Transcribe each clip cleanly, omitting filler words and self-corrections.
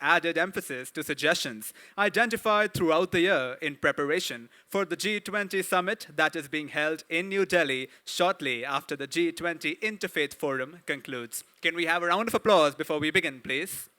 added emphasis to suggestions identified throughout the year in preparation for the G20 summit that is being held in New Delhi shortly after the G20 Interfaith Forum concludes. Can we have a round of applause before we begin, please?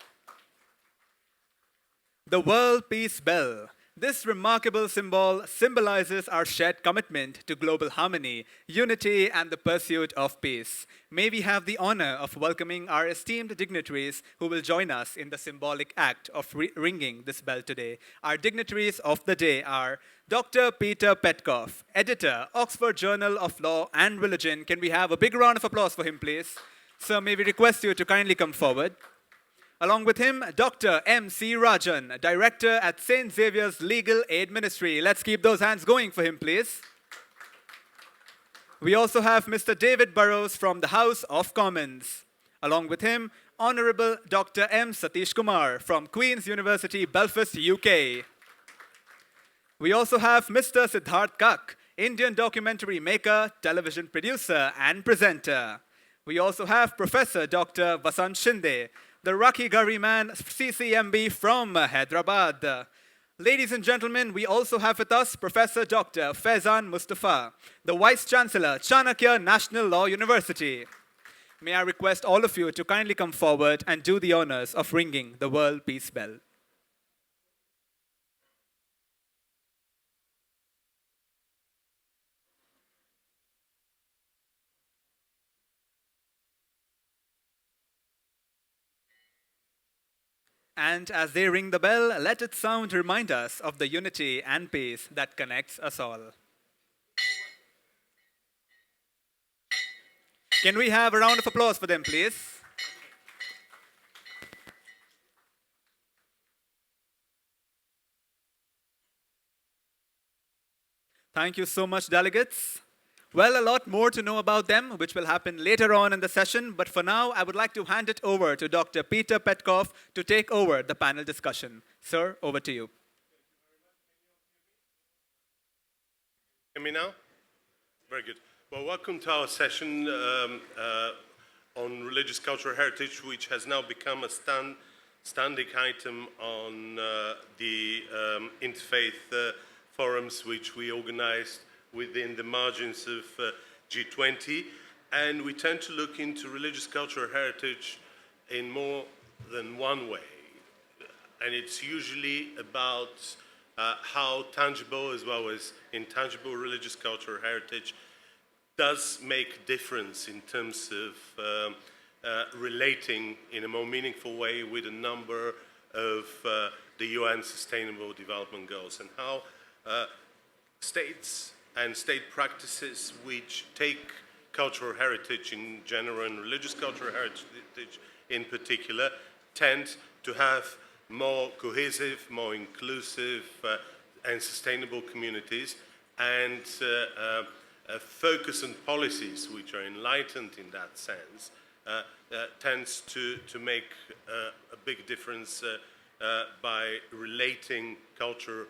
The World Peace Bell. This remarkable symbol symbolizes our shared commitment to global harmony, unity, and the pursuit of peace. May we have the honor of welcoming our esteemed dignitaries who will join us in the symbolic act of ringing this bell today. Our dignitaries of the day are Dr. Peter Petkoff, editor, Oxford Journal of Law and Religion. Can we have a big round of applause for him, please? Sir, may we request you to kindly come forward. Along with him, Dr. M.C. Rajan, Director at St. Xavier's Legal Aid Ministry. Let's keep those hands going for him, please. We also have Mr. David Burrows from the House of Commons. Along with him, Honorable Dr. M. Satish Kumar from Queen's University, Belfast, UK. We also have Mr. Siddharth Kak, Indian documentary maker, television producer, and presenter. We also have Professor Dr. Vasant Shinde, the Rakhi Gari man, CCMB from Hyderabad. Ladies and gentlemen, we also have with us Professor Dr. Faizan Mustafa, the Vice Chancellor, Chanakya National Law University. May I request all of you to kindly come forward and do the honors of ringing the World Peace Bell. And as they ring the bell, let its sound remind us of the unity and peace that connects us all. Can we have a round of applause for them, please? Thank you so much, delegates. Well, a lot more to know about them, which will happen later on in the session. But for now, I would like to hand it over to Dr. Peter Petkoff to take over the panel discussion. Sir, over to you. Hear me now? Very good. Well, welcome to our session on religious cultural heritage, which has now become a standing item on the interfaith forums which we organized within the margins of G20, and we tend to look into religious cultural heritage in more than one way. And it's usually about how tangible as well as intangible religious cultural heritage does make a difference in terms of relating in a more meaningful way with a number of the UN Sustainable Development Goals, and how states and state practices which take cultural heritage in general and religious cultural heritage in particular tend to have more cohesive, more inclusive and sustainable communities, and a focus on policies which are enlightened in that sense tends to make a big difference by relating culture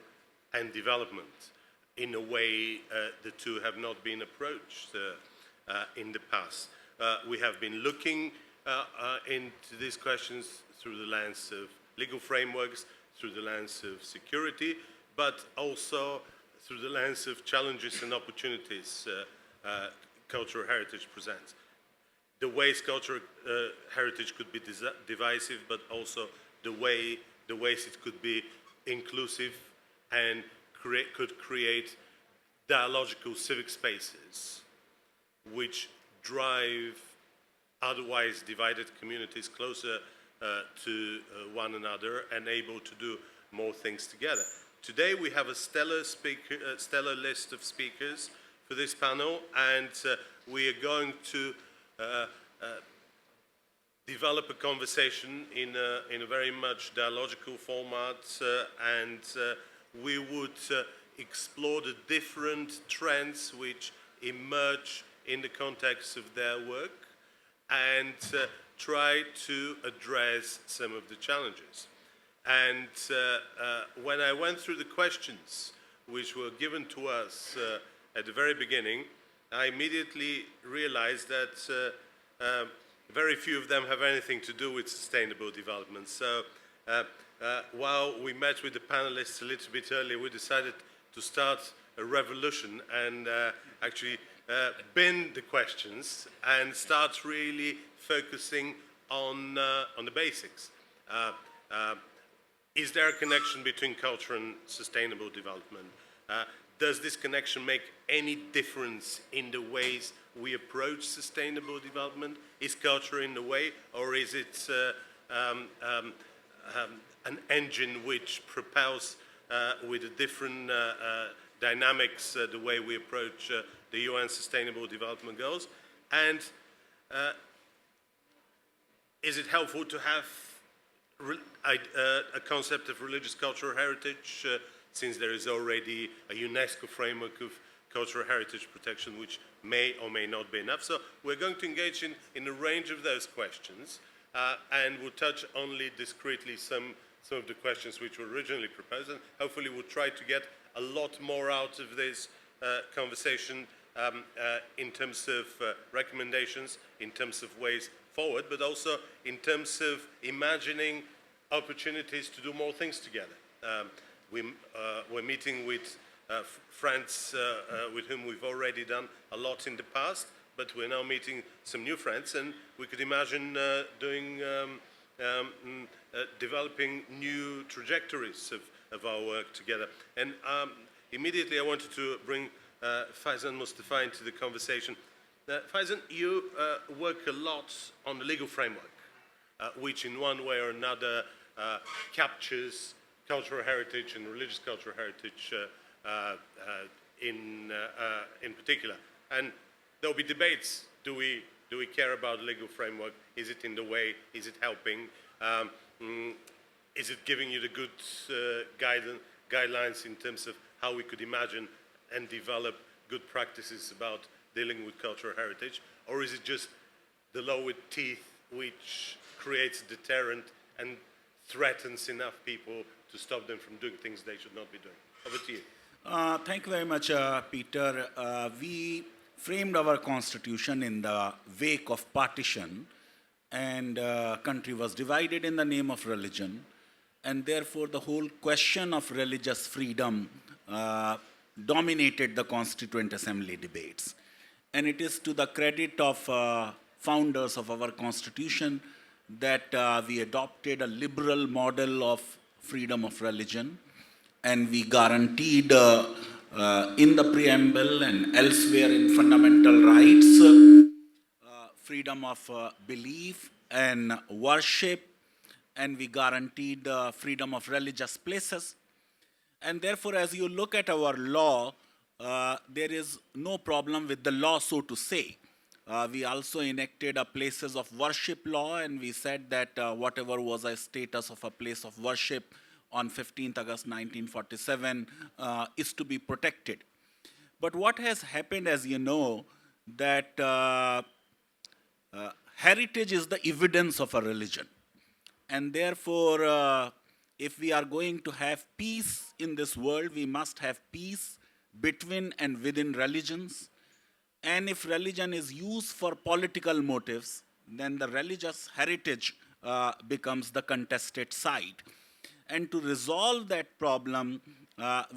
and development in a way the two have not been approached in the past. We have been looking into these questions through the lens of legal frameworks, through the lens of security, but also through the lens of challenges and opportunities cultural heritage presents. The ways cultural heritage could be divisive, but also the ways it could be inclusive and could create dialogical civic spaces which drive otherwise divided communities closer to one another and able to do more things together. Today we have a stellar list of speakers for this panel, and we are going to develop a conversation in a very much dialogical format, and we would explore the different trends which emerge in the context of their work, and try to address some of the challenges. And when I went through the questions which were given to us at the very beginning, I immediately realized that very few of them have anything to do with sustainable development. So While we met with the panelists a little bit earlier, we decided to start a revolution and actually bin the questions and start really focusing on the basics. Is there a connection between culture and sustainable development? Does this connection make any difference in the ways we approach sustainable development? Is culture in the way, or is it an engine which propels with a different dynamics the way we approach the UN Sustainable Development Goals? And is it helpful to have a concept of religious cultural heritage since there is already a UNESCO framework of cultural heritage protection which may or may not be enough? So we're going to engage in a range of those questions and we'll touch only discreetly some of the questions which were originally proposed, and hopefully we'll try to get a lot more out of this conversation in terms of recommendations, in terms of ways forward, but also in terms of imagining opportunities to do more things together. We're meeting with friends with whom we've already done a lot in the past, but we're now meeting some new friends, and we could imagine developing new trajectories of our work together. And immediately I wanted to bring Faizan Mustafa into the conversation. Faizan, you work a lot on the legal framework, which in one way or another captures cultural heritage and religious cultural heritage in particular. And there'll be debates. Do we care about legal framework? Is it in the way? Is it helping? Is it giving you the good guidelines in terms of how we could imagine and develop good practices about dealing with cultural heritage? Or is it just the law with teeth which creates a deterrent and threatens enough people to stop them from doing things they should not be doing? Over to you. Thank you very much, Peter. We framed our constitution in the wake of partition, and country was divided in the name of religion, and therefore the whole question of religious freedom dominated the Constituent Assembly debates. And it is to the credit of founders of our constitution that we adopted a liberal model of freedom of religion, and we guaranteed in the preamble and elsewhere in fundamental rights freedom of belief and worship, and we guaranteed freedom of religious places. And therefore, as you look at our law, there is no problem with the law, so to say. We also enacted a places of worship law, and we said that whatever was a status of a place of worship on 15th August 1947 is to be protected. But what has happened, as you know, that heritage is the evidence of a religion. And therefore, if we are going to have peace in this world, we must have peace between and within religions. And if religion is used for political motives, then the religious heritage becomes the contested side. And to resolve that problem,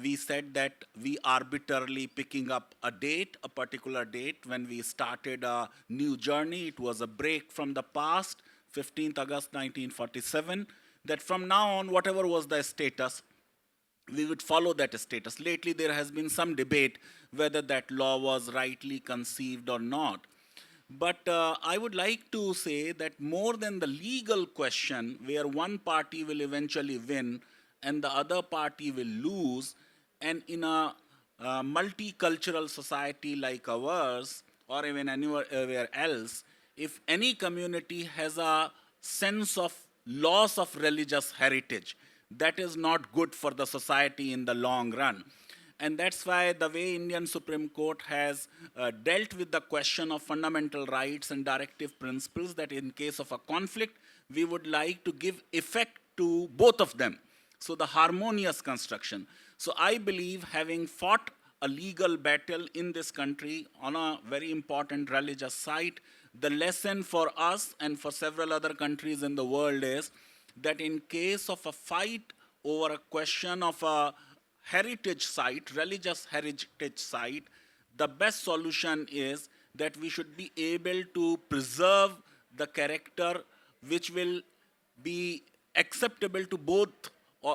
we said that we arbitrarily picking up a date, a particular date, when we started a new journey. It was a break from the past, 15th August 1947, that from now on, whatever was the status, we would follow that status. Lately, there has been some debate whether that law was rightly conceived or not. But I would like to say that more than the legal question, where one party will eventually win and the other party will lose, and in a multicultural society like ours, or even anywhere else, if any community has a sense of loss of religious heritage, that is not good for the society in the long run. And that's why the way Indian Supreme Court has dealt with the question of fundamental rights and directive principles, that in case of a conflict, we would like to give effect to both of them. So the harmonious construction. So I believe, having fought a legal battle in this country on a very important religious site, the lesson for us and for several other countries in the world is that in case of a fight over a question of a heritage site, religious heritage site, the best solution is that we should be able to preserve the character which will be acceptable to both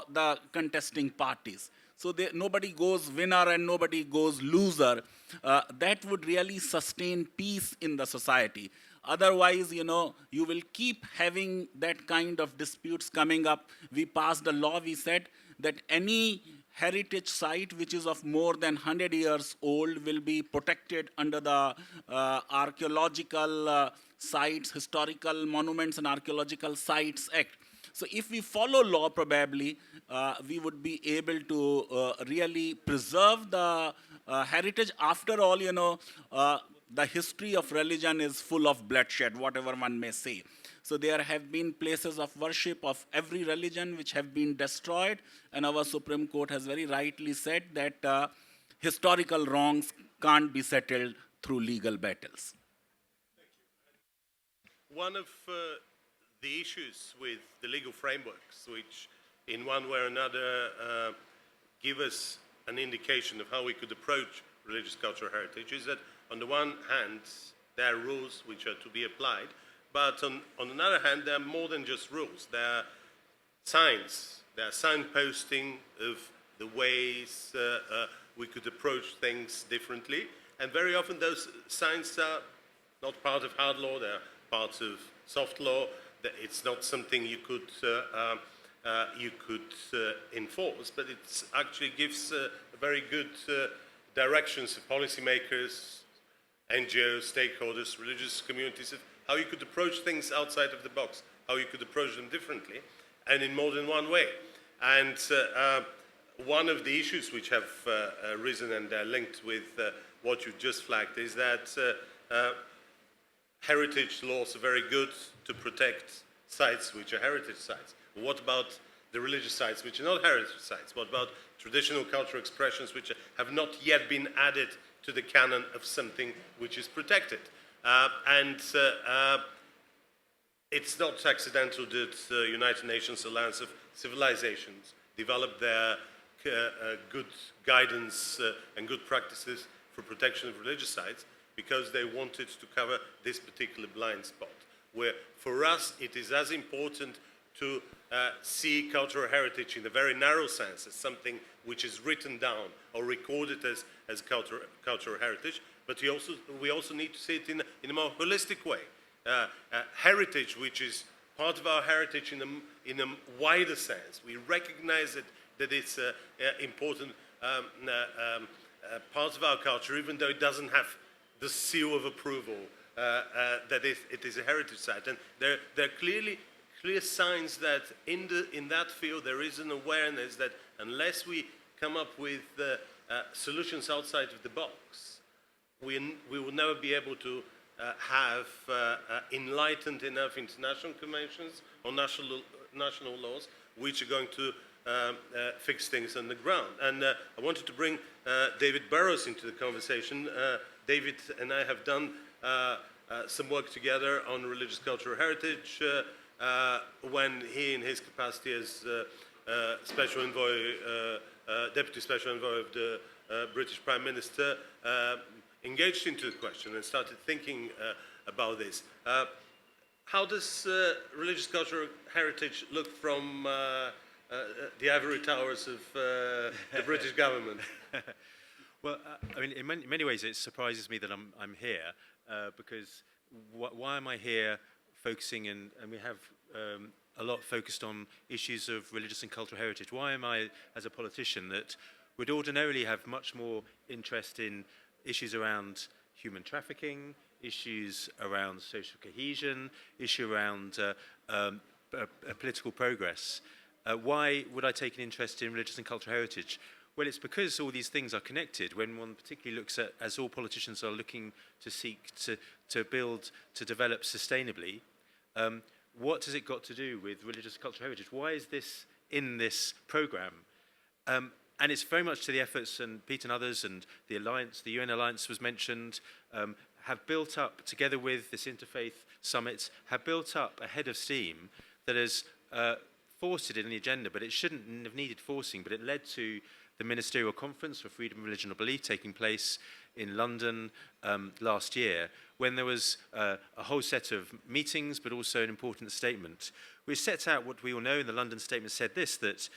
the contesting parties. So nobody goes winner and nobody goes loser. That would really sustain peace in the society. Otherwise, you will keep having that kind of disputes coming up. We passed a law, we said that any heritage site which is of more than 100 years old will be protected under the Archaeological Sites, Historical Monuments and Archaeological Sites Act. So if we follow law, probably, we would be able to really preserve the heritage. After all, the history of religion is full of bloodshed, whatever one may say. So there have been places of worship of every religion which have been destroyed, and our Supreme Court has very rightly said that historical wrongs can't be settled through legal battles. One of the issues with the legal frameworks, which in one way or another give us an indication of how we could approach religious cultural heritage, is that on the one hand, there are rules which are to be applied, but on another hand, there are more than just rules. There are signs, there are signposting of the ways we could approach things differently, and very often those signs are not part of hard law, they're part of soft law. It's not something you could enforce, but it actually gives very good directions to policymakers, NGOs, stakeholders, religious communities, of how you could approach things outside of the box, how you could approach them differently, and in more than one way. And one of the issues which have risen and are linked with what you just flagged is that heritage laws are very good to protect sites which are heritage sites. What about the religious sites which are not heritage sites? What about traditional cultural expressions which have not yet been added to the canon of something which is protected? It's not accidental that the United Nations Alliance of Civilizations developed their good guidance and good practices for protection of religious sites, because they wanted to cover this particular blind spot, where for us it is as important to see cultural heritage in a very narrow sense as something which is written down or recorded as cultural heritage, but we also need to see it in a more holistic way. Heritage, which is part of our heritage in a wider sense. We recognize that it's an important part of our culture, even though it doesn't have the seal of approval that it is a heritage site. And there are clear signs that in that field there is an awareness that unless we come up with solutions outside of the box, we will never be able to have enlightened enough international conventions or national laws which are going to fix things on the ground. And I wanted to bring David Burrows into the conversation. David and I have done some work together on religious cultural heritage when he, in his capacity as Special Envoy, Deputy Special Envoy of the British Prime Minister, engaged into the question and started thinking about this. How does religious cultural heritage look from the ivory towers of the British government? Well, I mean, in many ways, it surprises me that I'm here because why am I here focusing, and we have a lot focused on issues of religious and cultural heritage. Why am I, as a politician, that would ordinarily have much more interest in issues around human trafficking, issues around social cohesion, issue around political progress? Why would I take an interest in religious and cultural heritage? Well, it's because all these things are connected. When one particularly looks at, as all politicians are looking to seek to build, to develop sustainably, what has it got to do with religious and cultural heritage? Why is this in this programme? And it's very much to the efforts, and Pete and others, and the Alliance, the UN Alliance was mentioned, have built up, together with this Interfaith Summit, have built up a head of steam that has forced it in the agenda, but it shouldn't have needed forcing, but it led to the Ministerial Conference for Freedom of Religion or Belief taking place in London last year, when there was a whole set of meetings, but also an important statement, which sets out what we all know. In the London statement said this, that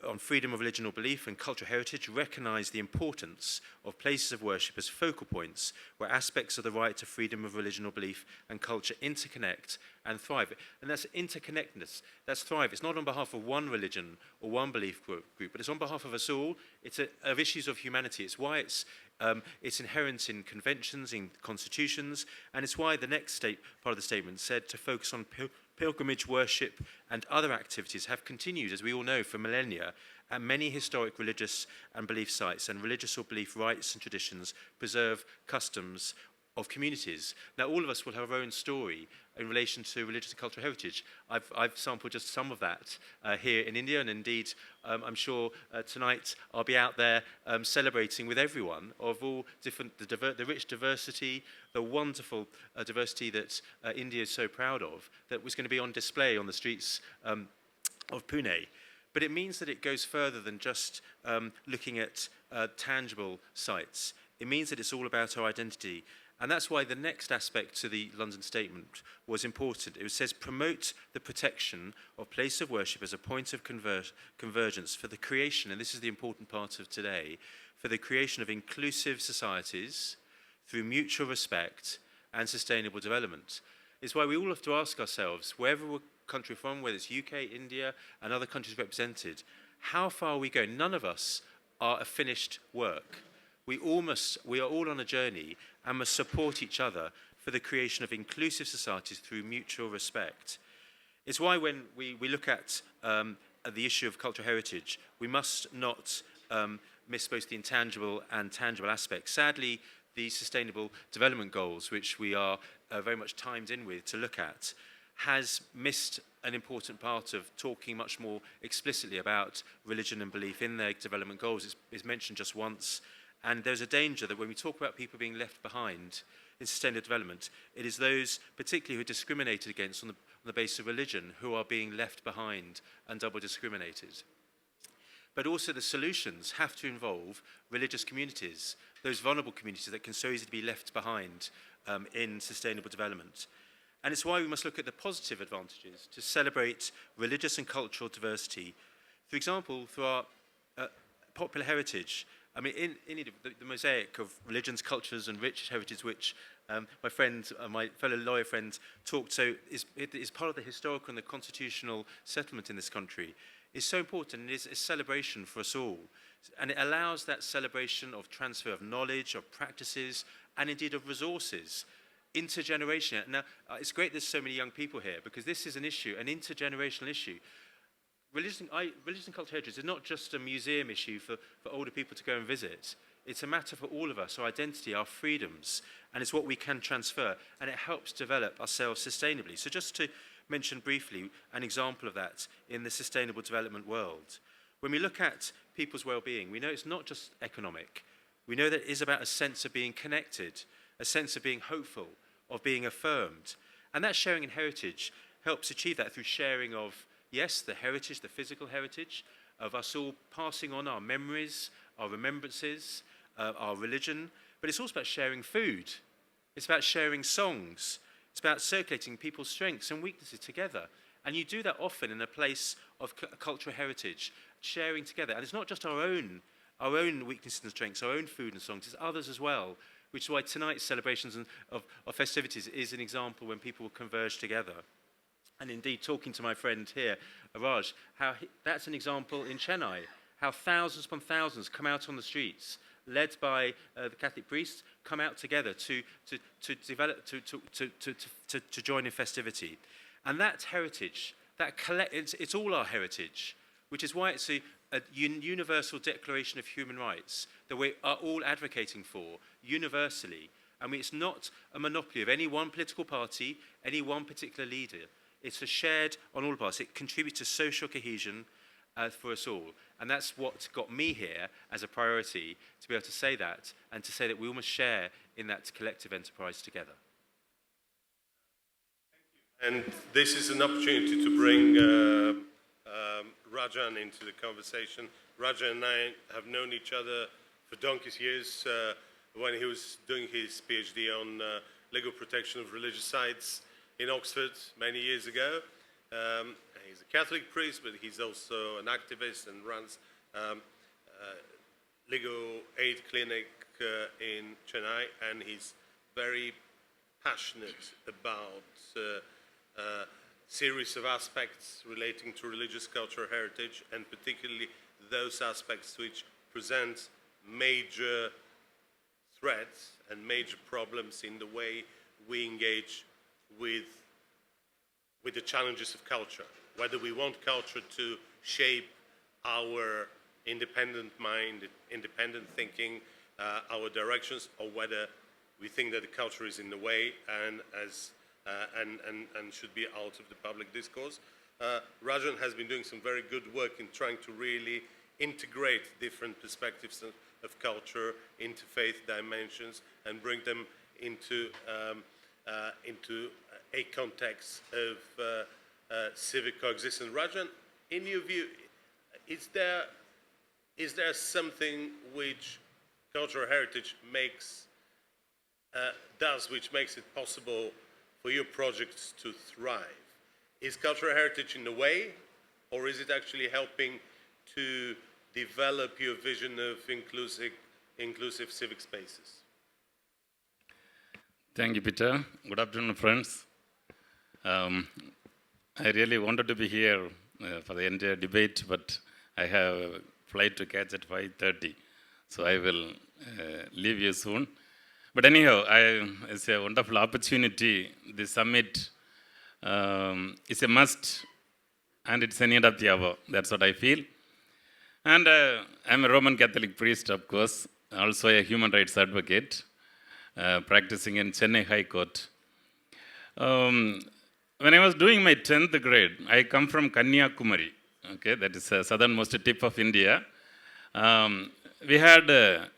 on freedom of religion or belief and cultural heritage, recognise the importance of places of worship as focal points where aspects of the right to freedom of religion or belief and culture interconnect and thrive. And that's interconnectedness, that's thrive. It's not on behalf of one religion or one belief group, but it's on behalf of us all. It's of issues of humanity. It's why it's inherent in conventions, in constitutions, and it's why the next part of the statement said to focus on pilgrimage, worship, and other activities have continued, as we all know, for millennia at many historic religious and belief sites, and religious or belief rites and traditions preserve customs of communities. Now, all of us will have our own story in relation to religious and cultural heritage. I've sampled just some of that here in India, and indeed, I'm sure tonight I'll be out there celebrating with everyone of all different, the rich diversity, the wonderful diversity that India is so proud of, that was going to be on display on the streets of Pune. But it means that it goes further than just looking at tangible sites. It means that it's all about our identity. And that's why the next aspect to the London Statement was important. It says, promote the protection of place of worship as a point of convergence for the creation, and this is the important part of today, for the creation of inclusive societies through mutual respect and sustainable development. It's why we all have to ask ourselves, wherever we're country from, whether it's UK, India, and other countries represented, how far are we going? None of us are a finished work. We are all on a journey and must support each other for the creation of inclusive societies through mutual respect. It's why when we look at the issue of cultural heritage, we must not miss both the intangible and tangible aspects. Sadly, the Sustainable Development Goals, which we are very much timed in with to look at, has missed an important part of talking much more explicitly about religion and belief in their development goals. It's mentioned just once. And there's a danger that when we talk about people being left behind in sustainable development, it is those particularly who are discriminated against on the basis of religion who are being left behind and double discriminated. But also the solutions have to involve religious communities, those vulnerable communities that can so easily be left behind in sustainable development. And it's why we must look at the positive advantages to celebrate religious and cultural diversity. For example, through our popular heritage. I mean, in the mosaic of religions, cultures, and rich heritage, which my friend, my fellow lawyer friend, talked so is part of the historical and the constitutional settlement in this country, is so important and is a celebration for us all. And it allows that celebration of transfer of knowledge, of practices, and indeed of resources, intergenerational. Now, it's great there's so many young people here, because this is an issue, an intergenerational issue. Religion and cultural heritage is not just a museum issue for older people to go and visit. It's a matter for all of us, our identity, our freedoms, and it's what we can transfer, and it helps develop ourselves sustainably. So just to mention briefly an example of that in the sustainable development world. When we look at people's well-being, we know it's not just economic. We know that it is about a sense of being connected, a sense of being hopeful, of being affirmed. And that sharing in heritage helps achieve that through sharing of, yes, the heritage, the physical heritage, of us all passing on our memories, our remembrances, our religion, but it's also about sharing food. It's about sharing songs. It's about circulating people's strengths and weaknesses together. And you do that often in a place of cultural heritage, sharing together. And it's not just our own weaknesses and strengths, our own food and songs, it's others as well, which is why tonight's celebrations of festivities is an example when people will converge together. And indeed, talking to my friend here, Raj, that's an example in Chennai, how thousands upon thousands come out on the streets, led by the Catholic priests, come out together to join in festivity. And that heritage, it's all our heritage, which is why it's a universal declaration of human rights that we are all advocating for universally. I mean, it's not a monopoly of any one political party, any one particular leader. It's shared on all of us. It contributes to social cohesion for us all. And that's what got me here as a priority, to be able to say that, and to say that we all must share in that collective enterprise together. And this is an opportunity to bring Rajan into the conversation. Rajan and I have known each other for donkey's years when he was doing his PhD on legal protection of religious sites in Oxford many years ago. He's a Catholic priest, but he's also an activist and runs legal aid clinic in Chennai, and he's very passionate about series of aspects relating to religious cultural heritage, and particularly those aspects which present major threats and major problems in the way we engage with the challenges of culture. Whether we want culture to shape our independent mind, independent thinking, our directions, or whether we think that the culture is in the way and should be out of the public discourse. Rajan has been doing some very good work in trying to really integrate different perspectives of culture, interfaith dimensions, and bring them into a context of civic coexistence. Rajan, in your view, is there something which cultural heritage does which makes it possible for your projects to thrive? Is cultural heritage in the way, or is it actually helping to develop your vision of inclusive civic spaces? Thank you, Peter. Good afternoon, friends. I really wanted to be here for the entire debate, but I have a flight to catch at 5:30, so I will leave you soon. But anyhow, it's a wonderful opportunity. The summit is a must, and it's a need of the hour. That's what I feel. And I'm a Roman Catholic priest, of course, also a human rights advocate, practicing in Chennai High Court. When I was doing my 10th grade, I come from Kanyakumari, okay, that is the southernmost tip of India. We had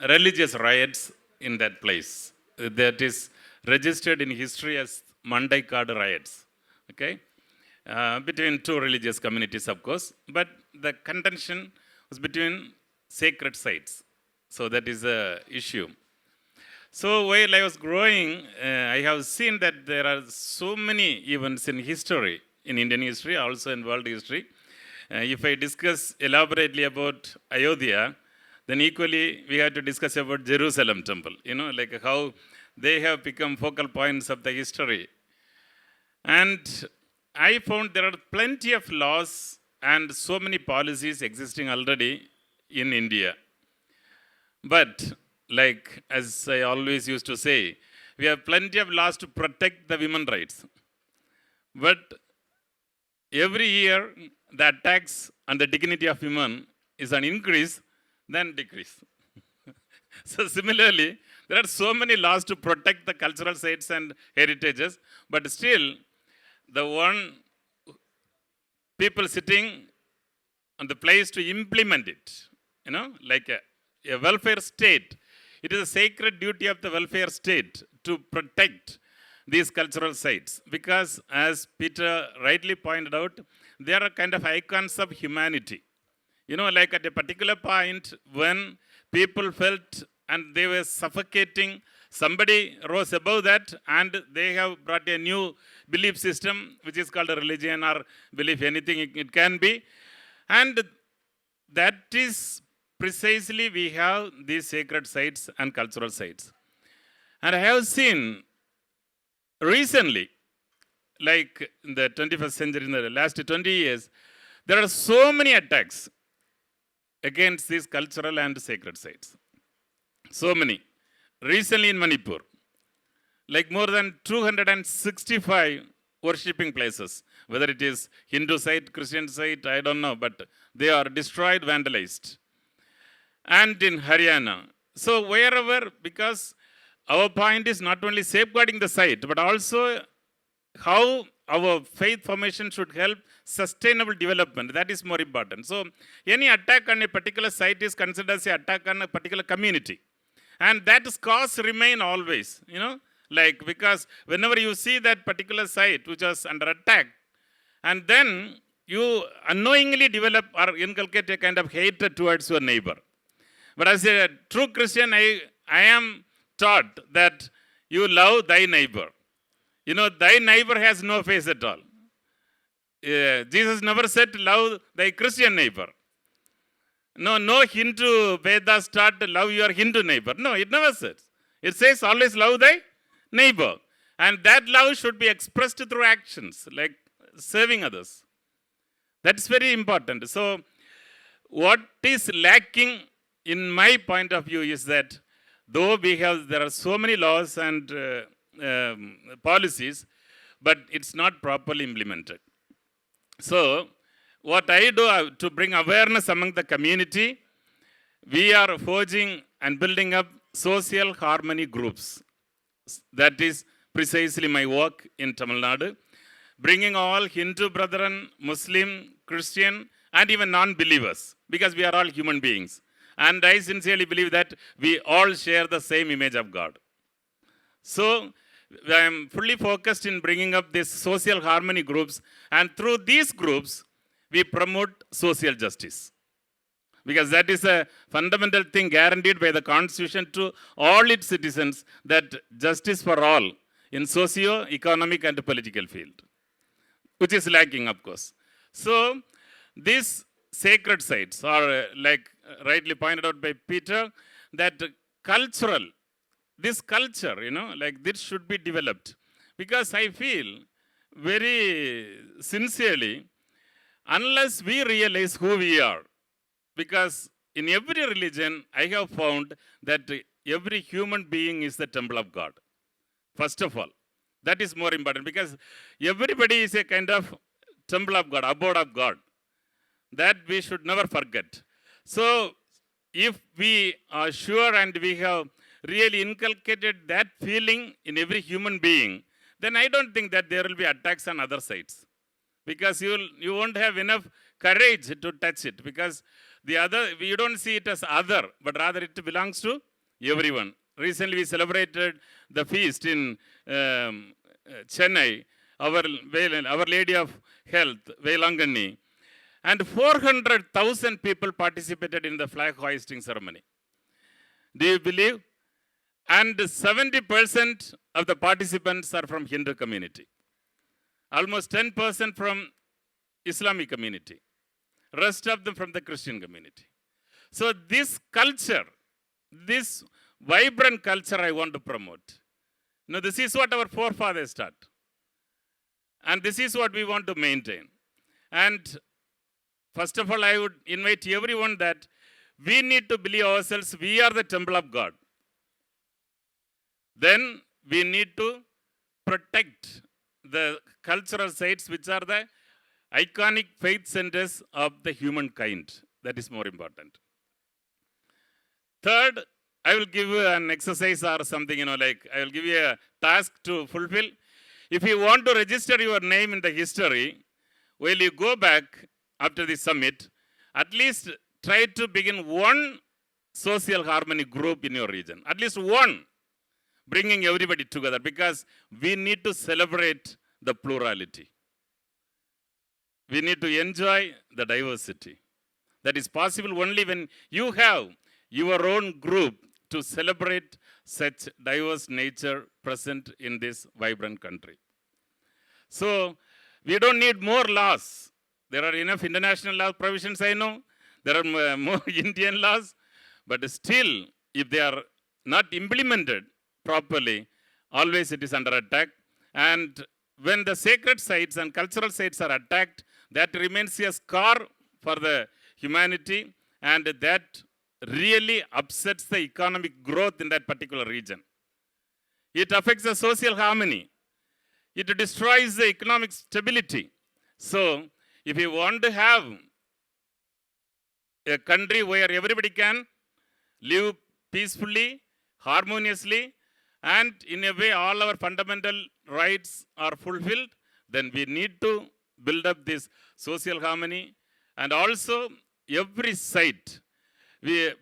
religious riots in that place. That is registered in history as Mandaikad riots, okay, between two religious communities, of course, but the contention was between sacred sites. So that is the issue. So while I was growing, I have seen that there are so many events in history, in Indian history, also in world history. If I discuss elaborately about Ayodhya, then equally we have to discuss about Jerusalem temple, like how they have become focal points of the history. And I found there are plenty of laws and so many policies existing already in India. But like, as I always used to say, we have plenty of laws to protect the women's rights. But every year, the attacks on the dignity of women is an increase than decrease. So similarly, there are so many laws to protect the cultural sites and heritages, but still, the one people sitting on the place to implement it, like a welfare state. It is a sacred duty of the welfare state to protect these cultural sites because, as Peter rightly pointed out, they are kind of icons of humanity. Like at a particular point when people felt and they were suffocating, somebody rose above that and they have brought a new belief system, which is called a religion or belief, anything it can be. And that is precisely we have these sacred sites and cultural sites. And I have seen recently, like in the 21st century, in the last 20 years, there are so many attacks against these cultural and sacred sites. So many. Recently in Manipur, like more than 265 worshipping places, whether it is Hindu site, Christian site, I don't know, but they are destroyed, vandalized. And in Haryana. So wherever, because our point is not only safeguarding the site, but also how our faith formation should help sustainable development. That is more important. So any attack on a particular site is considered as an attack on a particular community. And that scars remain always, Like, because whenever you see that particular site which was under attack, and then you unknowingly develop or inculcate a kind of hatred towards your neighbor. But as a true Christian, I am taught that you love thy neighbor. You know, thy neighbor has no face at all. Jesus never said love thy Christian neighbor. No Hindu Vedas taught to love your Hindu neighbor. No, it never says. It says always love thy neighbor. And that love should be expressed through actions, like serving others. That's very important. So, what is lacking in my point of view is that though there are so many laws and policies, but it's not properly implemented. So, what I do to bring awareness among the community, we are forging and building up social harmony groups. That is precisely my work in Tamil Nadu. Bringing all Hindu brethren, Muslim, Christian, and even non-believers, because we are all human beings. And I sincerely believe that we all share the same image of God. So, I am fully focused in bringing up these social harmony groups, and through these groups, we promote social justice. Because that is a fundamental thing guaranteed by the Constitution to all its citizens, that justice for all in socio-economic and political field, which is lacking, of course. So, these sacred sites are, like rightly pointed out by Peter, that this culture, like this should be developed. Because I feel very sincerely, unless we realize who we are, because in every religion, I have found that every human being is the temple of God. First of all, that is more important, because everybody is a kind of temple of God, abode of God. That we should never forget. So, if we are sure and we have really inculcated that feeling in every human being, then I don't think that there will be attacks on other sides. Because you won't have enough courage to touch it, because you don't see it as other, but rather it belongs to everyone. Recently we celebrated the feast in Chennai, Our Lady of Health, Veilangani, and 400,000 people participated in the flag hoisting ceremony. Do you believe? And 70% of the participants are from Hindu community. Almost 10% from Islamic community. Rest of them from the Christian community. So this culture, this vibrant culture I want to promote. Now this is what our forefathers taught. And this is what we want to maintain. And first of all, I would invite everyone that we need to believe ourselves we are the temple of God. Then we need to protect the cultural sites which are the iconic faith centers of the humankind. That is more important. Third, I will give you an exercise or something, like I will give you a task to fulfill. If you want to register your name in the history, while you go back after the summit, at least try to begin one social harmony group in your region. At least one, bringing everybody together, because we need to celebrate the plurality. We need to enjoy the diversity. That is possible only when you have your own group to celebrate such diverse nature present in this vibrant country. So, we don't need more laws. There are enough international law provisions, I know. There are more Indian laws. But still, if they are not implemented properly, always it is under attack. And when the sacred sites and cultural sites are attacked, that remains a scar for the humanity, and that really upsets the economic growth in that particular region. It affects the social harmony. It destroys the economic stability. So, if you want to have a country where everybody can live peacefully, harmoniously, and in a way all our fundamental rights are fulfilled, then we need to build up this social harmony. And also every site,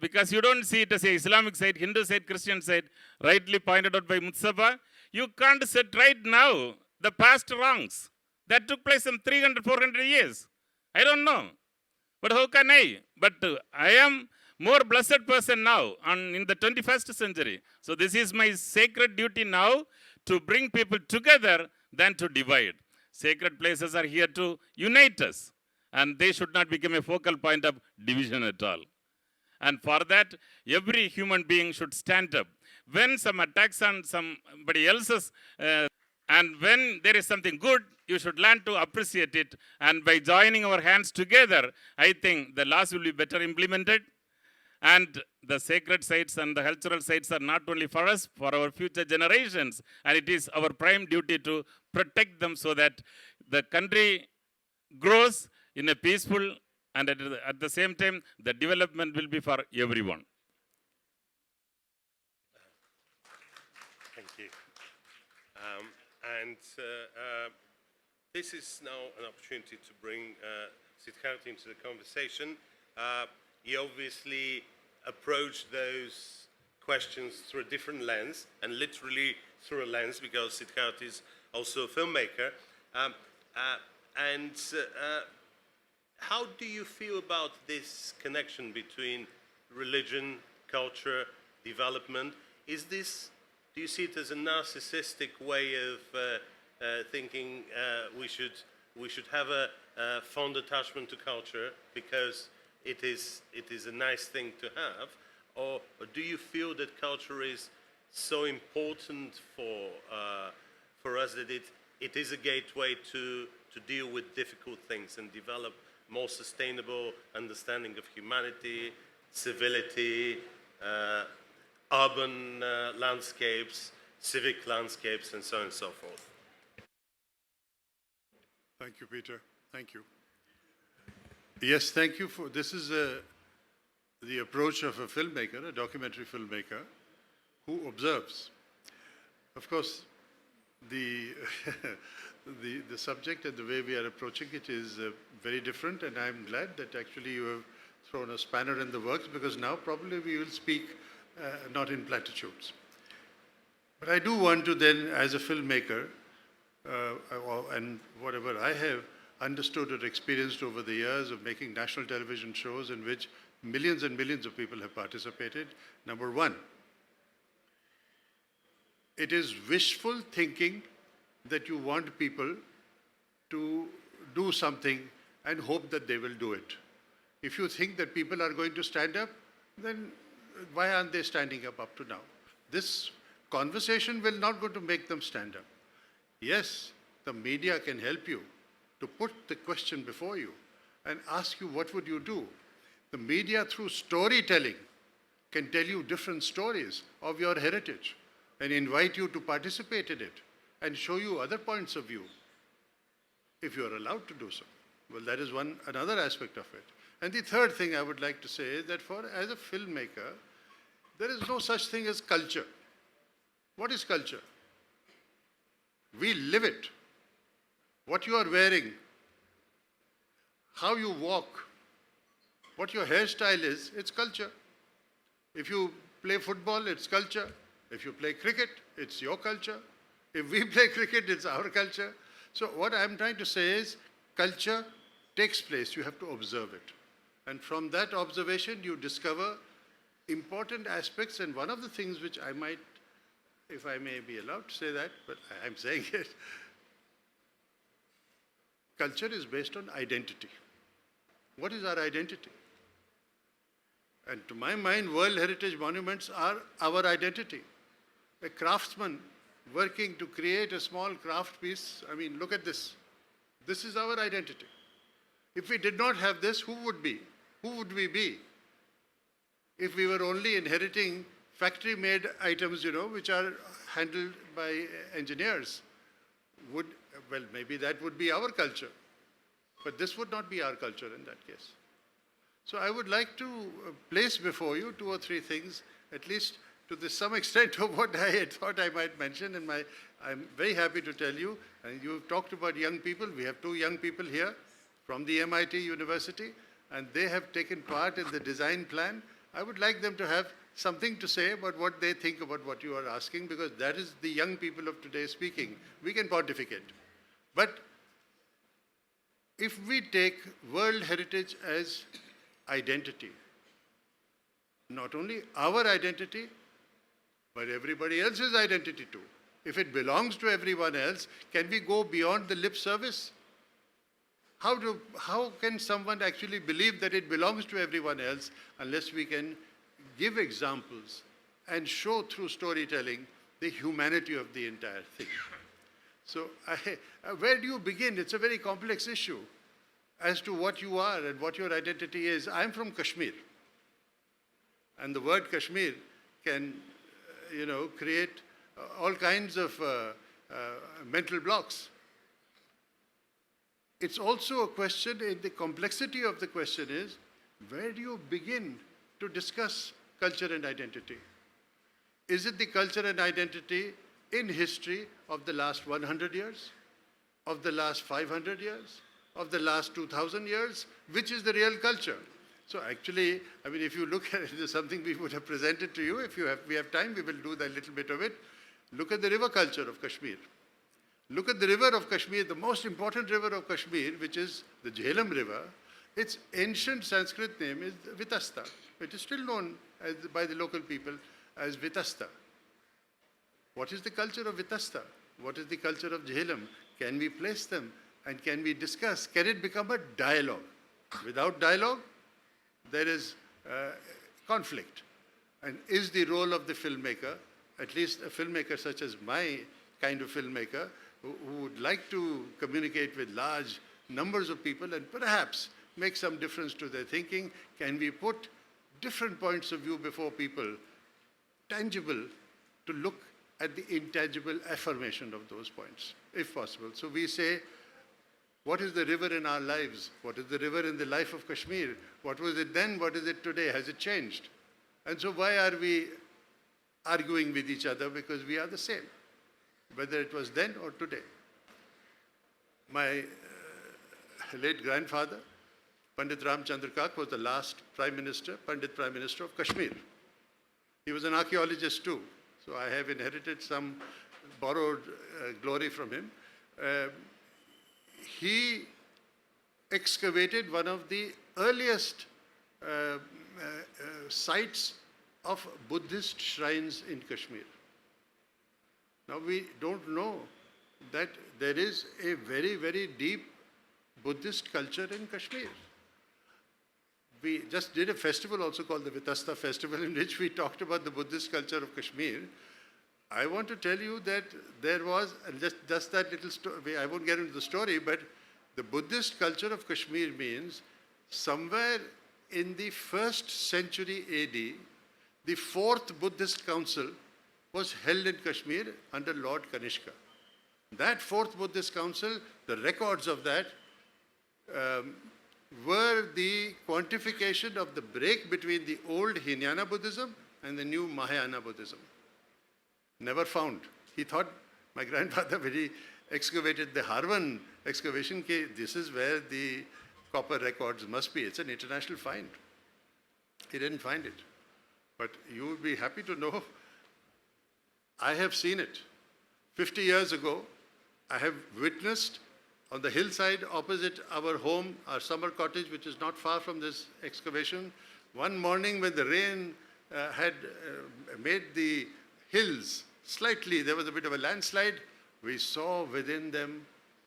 because you don't see it as an Islamic site, Hindu site, Christian site, rightly pointed out by Mustafa, You can't set right now the past wrongs that took place in 300, 400 years. I don't know. But how can I? But I am more blessed person now in the 21st century. So this is my sacred duty now to bring people together than to divide. Sacred places are here to unite us. And they should not become a focal point of division at all. And for that, every human being should stand up. When some attacks on somebody else's, and when there is something good, you should learn to appreciate it. And by joining our hands together, I think the laws will be better implemented. And the sacred sites and the cultural sites are not only for us, for our future generations. And it is our prime duty to protect them so that the country grows in a peaceful and at the same time, the development will be for everyone. Thank you. This is now an opportunity to bring Siddharth into the conversation. He obviously approached those questions through a different lens, and literally through a lens, because Siddharth is also a filmmaker. How do you feel about this connection between religion, culture, development? Do you see it as a narcissistic way of thinking we should have a fond attachment to culture because it is a nice thing to have? Or do you feel that culture is so important for us that it is a gateway to deal with difficult things and develop more sustainable understanding of humanity, civility, urban landscapes, civic landscapes, and so on and so forth? Thank you, Peter. Thank you. Yes, thank you for this. Is the approach of a filmmaker, a documentary filmmaker, who observes. Of course, the the subject and the way we are approaching it is very different, and I'm glad that actually you have thrown a spanner in the works, because now probably we will speak not in platitudes. But I do want to then, as a filmmaker, and whatever I have understood or experienced over the years of making national television shows in which millions and millions of people have participated, number one, it is wishful thinking that you want people to do something and hope that they will do it. If you think that people are going to stand up, then why aren't they standing up to now? This conversation will not go to make them stand up. Yes, the media can help you to put the question before you and ask you what would you do. The media, through storytelling, can tell you different stories of your heritage and invite you to participate in it and show you other points of view, if you are allowed to do so. Well, that is another aspect of it. And the third thing I would like to say is that as a filmmaker, there is no such thing as culture. What is culture? We live it. What you are wearing, how you walk, what your hairstyle is, it's culture. If you play football, it's culture. If you play cricket, it's your culture. If we play cricket, it's our culture. So what I'm trying to say is, culture takes place. You have to observe it. And from that observation, you discover important aspects. And one of the things which I might, if I may be allowed to say that, but I'm saying it, culture is based on identity. What is our identity? And to my mind, World Heritage Monuments are our identity. A craftsman working to create a small craft piece, I mean, look at this. This is our identity. If we did not have this, who would be? Who would we be? If we were only inheriting factory-made items, which are handled by engineers, well, maybe that would be our culture. But this would not be our culture in that case. So I would like to place before you 2 or 3 things, at least to some extent of what I had thought I might mention. And I'm very happy to tell you, and you've talked about young people. We have 2 young people here from the MIT University, and they have taken part in the design plan. I would like them to have something to say about what they think about what you are asking, because that is the young people of today speaking. We can pontificate. But if we take World Heritage as identity, not only our identity, but everybody else's identity too. If it belongs to everyone else, can we go beyond the lip service? How can someone actually believe that it belongs to everyone else unless we can give examples and show through storytelling the humanity of the entire thing? So where do you begin? It's a very complex issue as to what you are and what your identity is. I'm from Kashmir. And the word Kashmir can, create all kinds of mental blocks. It's also a question, the complexity of the question is, where do you begin to discuss culture and identity? Is it the culture and identity in history of the last 100 years, of the last 500 years, of the last 2,000 years? Which is the real culture? So actually, if you look at it, it's something we would have presented to you. If we have time, we will do that little bit of it. Look at the river culture of Kashmir. Look at the river of Kashmir, the most important river of Kashmir, which is the Jhelum River. Its ancient Sanskrit name is Vitasta. It is still known by the local people as Vitasta. What is the culture of Vitasta? What is the culture of Jhelum? Can we place them and can we discuss? Can it become a dialogue? Without dialogue, there is conflict. And is the role of the filmmaker, at least a filmmaker such as my kind of filmmaker, who would like to communicate with large numbers of people and perhaps make some difference to their thinking, can we put different points of view before people, tangible, to look at the intangible affirmation of those points, if possible. So we say, what is the river in our lives? What is the river in the life of Kashmir? What was it then? What is it today? Has it changed? And so why are we arguing with each other? Because we are the same, whether it was then or today. My late grandfather, Pandit Ramchandra Kak, was the last Pandit Prime Minister of Kashmir. He was an archaeologist too, so I have inherited some borrowed glory from him. He excavated one of the earliest sites of Buddhist shrines in Kashmir. Now we don't know that there is a very, very deep Buddhist culture in Kashmir. We just did a festival also called the Vitasta Festival, in which we talked about the Buddhist culture of Kashmir. I want to tell you that there was, and just that little story, I won't get into the story, but the Buddhist culture of Kashmir means somewhere in the 1st century AD, the 4th Buddhist council was held in Kashmir under Lord Kanishka. That 4th Buddhist council, the records of that were the quantification of the break between the old Hinayana Buddhism and the new Mahayana Buddhism. Never found. He thought, my grandfather, when he excavated the Harvan excavation, this is where the copper records must be. It's an international find. He didn't find it. But you would be happy to know, I have seen it. 50 years ago, I have witnessed on the hillside opposite our home, our summer cottage, which is not far from this excavation, one morning when the rain had made the hills slightly, there was a bit of a landslide, we saw within them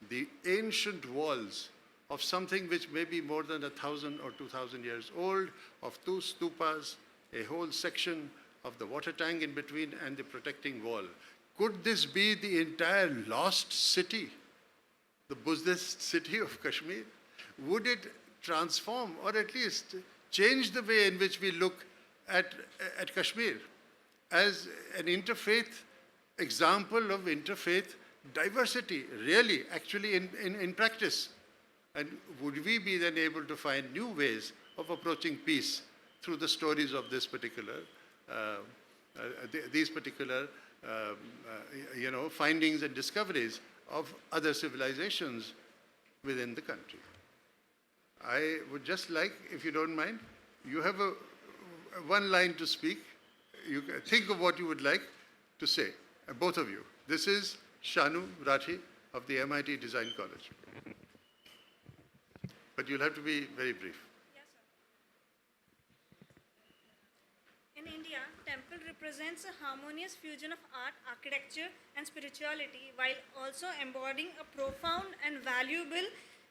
the ancient walls of something which may be more than 1,000 or 2,000 years old, of 2 stupas, a whole section of the water tank in between and the protecting wall. Could this be the entire lost city, the Buddhist city of Kashmir? Would it transform or at least change the way in which we look at Kashmir as an interfaith example of interfaith diversity, really, actually in practice? And would we be then able to find new ways of approaching peace through the stories of this particular, findings and discoveries of other civilizations within the country? I would just like, if you don't mind, you have one line to speak, you can think of what you would like to say, both of you. This is Shanu Rathi of the MIT Design College. But you'll have to be very brief. Yes, sir. In India, temple represents a harmonious fusion of art, architecture, and spirituality, while also embodying a profound and valuable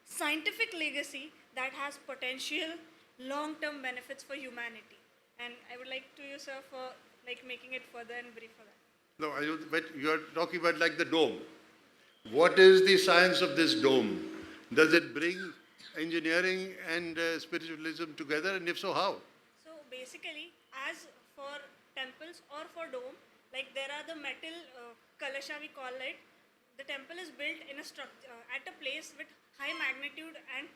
scientific legacy that has potential long-term benefits for humanity. And I would like to you, sir, for making it further and brief for that. No, I don't, but you are talking about like the dome. What is the science of this dome? Does it bring engineering and spiritualism together, and if so, how? So basically, as for temples or for dome, there are the metal kalasha we call it. The temple is built in a structure at a place with high magnitude and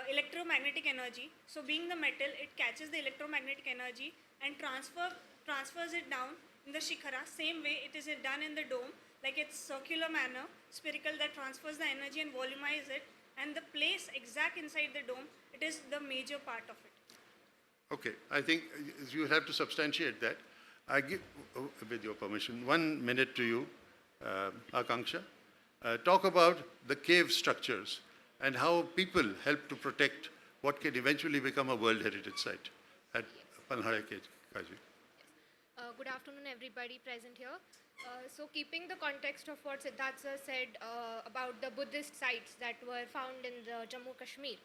electromagnetic energy. So being the metal, it catches the electromagnetic energy and transfers it down in the shikhara. Same way it is done in the dome, it's circular manner, spherical, that transfers the energy and volumize it. And the place exact inside the dome, it is the major part of it. Okay, I think you have to substantiate that. I give, with your permission, 1 minute to you, Akanksha. Talk about the cave structures and how people help to protect what can eventually become a World Heritage Site at Panhare Kaji. Good afternoon, everybody present here. So keeping the context of what Siddharth sir said about the Buddhist sites that were found in the Jammu Kashmir,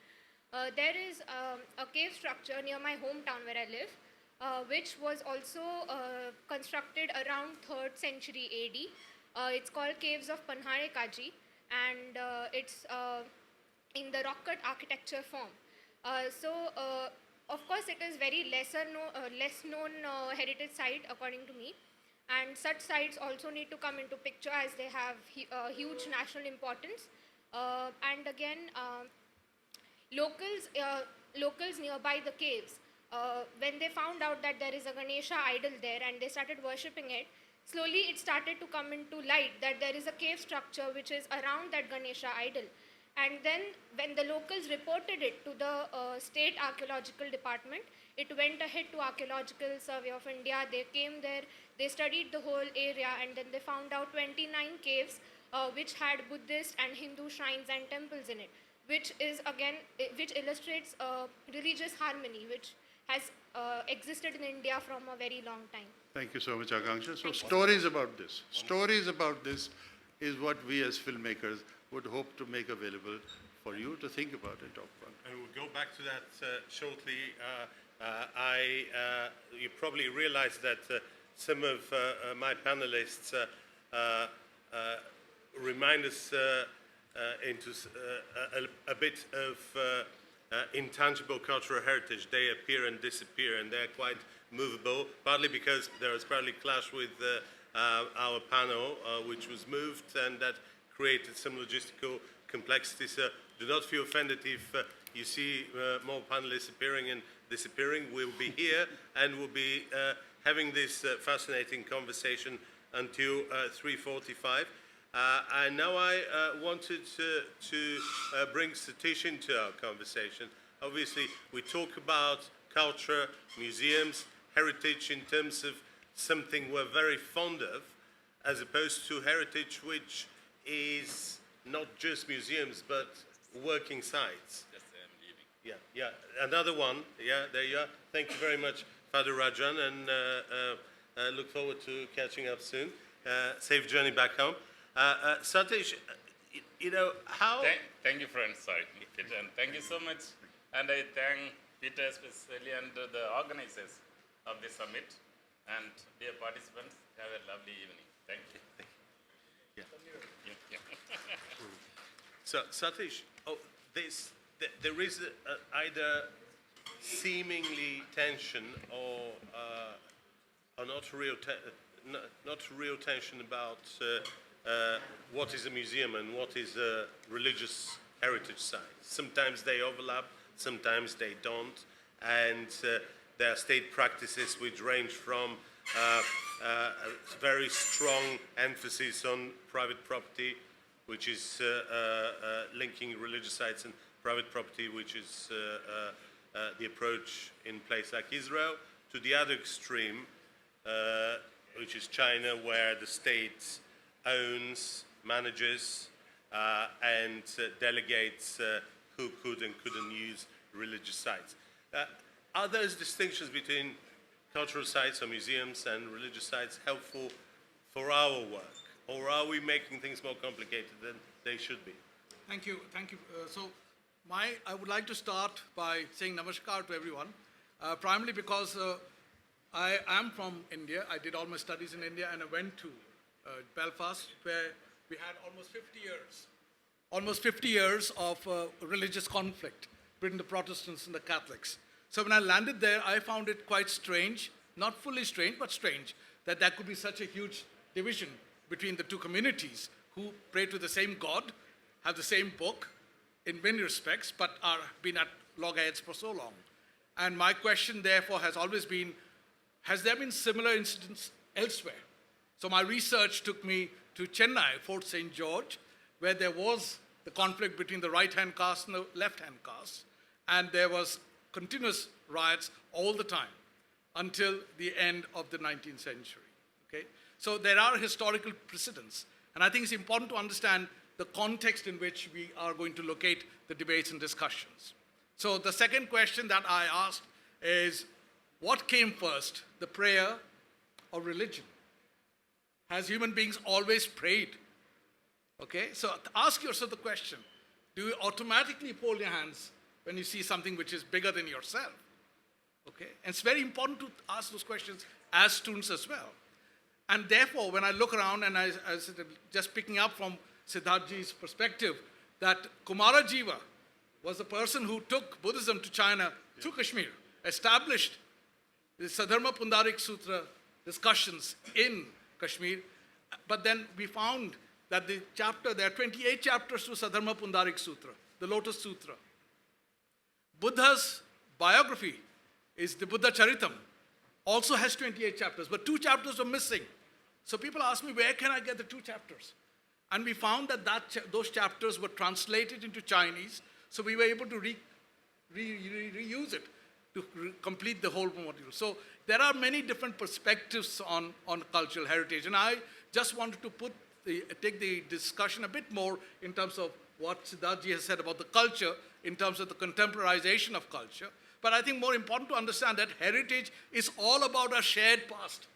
there is a cave structure near my hometown where I live, which was also constructed around 3rd century AD. It's called Caves of Panhare Kaji, and it's in the rock cut architecture form. Of course, it is very less known heritage site according to me, and such sites also need to come into picture as they have huge national importance. And again, locals nearby the caves, when they found out that there is a Ganesha idol there and they started worshipping it, slowly it started to come into light that there is a cave structure which is around that Ganesha idol. And then when the locals reported it to the State Archaeological Department, it went ahead to Archaeological Survey of India. They came there, they studied the whole area, and then they found out 29 caves which had Buddhist and Hindu shrines and temples in it, which illustrates religious harmony which has existed in India from a very long time. Thank you so much, Akanksha. So stories about this is what we as filmmakers would hope to make available for you to think about and talk about. And we'll go back to that shortly. You probably realize that some of my panelists remind us into a bit of intangible cultural heritage. They appear and disappear, and they're quite movable, partly because there was probably clash with our panel, which was moved, and that created some logistical complexity. So do not feel offended if you see more panelists appearing and disappearing. We'll be here and we'll be having this fascinating conversation until 3:45. And now I wanted to bring Satish into our conversation. Obviously, we talk about culture, museums, heritage in terms of something we're very fond of, as opposed to heritage which is not just museums, but working sites. Yes, I'm leaving. Yeah. Another one. Yeah, there you are. Thank you very much, Father Rajan, and look forward to catching up soon. Safe journey back home. Satish, how... Thank you, friends. Sorry, Peter, and thank you so much. And I thank Peter especially and the organizers of the summit. And dear participants, have a lovely evening. Thank you. Yeah. So, Satish, there is either seemingly tension or not real tension about what is a museum and what is a religious heritage site. Sometimes they overlap, sometimes they don't, and there are state practices which range from very strong emphasis on private property, which is linking religious sites and private property, which is the approach in place like Israel, to the other extreme, which is China, where the state owns, manages, and delegates who could and couldn't use religious sites. Are those distinctions between cultural sites or museums and religious sites helpful for our work? Or are we making things more complicated than they should be? Thank you. Thank you. I would like to start by saying namaskar to everyone, primarily because I am from India. I did all my studies in India, and I went to Belfast, where we had almost 50 years of religious conflict between the Protestants and the Catholics. So when I landed there, I found it quite strange, not fully strange, but strange, that there could be such a huge division between the two communities who pray to the same God, have the same book in many respects, but are been at loggerheads for so long. And my question, therefore, has always been, has there been similar incidents elsewhere? So my research took me to Chennai, Fort St. George, where there was the conflict between the right-hand caste and the left-hand caste, and there was continuous riots all the time until the end of the 19th century. Okay? So there are historical precedents, and I think it's important to understand the context in which we are going to locate the debates and discussions. So the second question that I asked is, what came first, the prayer or religion? Has human beings always prayed? Okay, so ask yourself the question, do you automatically fold your hands when you see something which is bigger than yourself? Okay, and it's very important to ask those questions as students as well. And therefore, when I look around, and I just picking up from Siddharthji's perspective, that Kumarajiva was the person who took Buddhism to China through Kashmir, established the Sadharma Pundarik Sutra discussions in Kashmir, but then we found that there are 28 chapters to Sadharma Pundarik Sutra, the Lotus Sutra. Buddha's biography is the Buddha Charitam, also has 28 chapters, but 2 chapters were missing. So people ask me, where can I get the 2 chapters? And we found that those chapters were translated into Chinese, so we were able to reuse it to complete the whole module. So there are many different perspectives on cultural heritage, and I just wanted to take the discussion a bit more in terms of what Siddharthji has said about the culture, in terms of the contemporization of culture. But I think more important to understand that heritage is all about a shared past.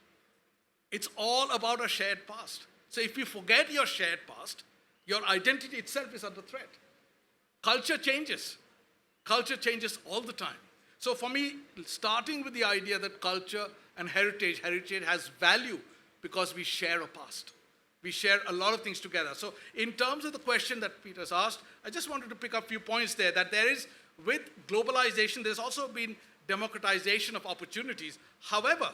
It's all about a shared past. So if you forget your shared past, your identity itself is under threat. Culture changes. Culture changes all the time. So for me, starting with the idea that culture and heritage has value because we share a past. We share a lot of things together. So in terms of the question that Peter's asked, I just wanted to pick up a few points there, that there is, with globalization, there's also been democratization of opportunities. However,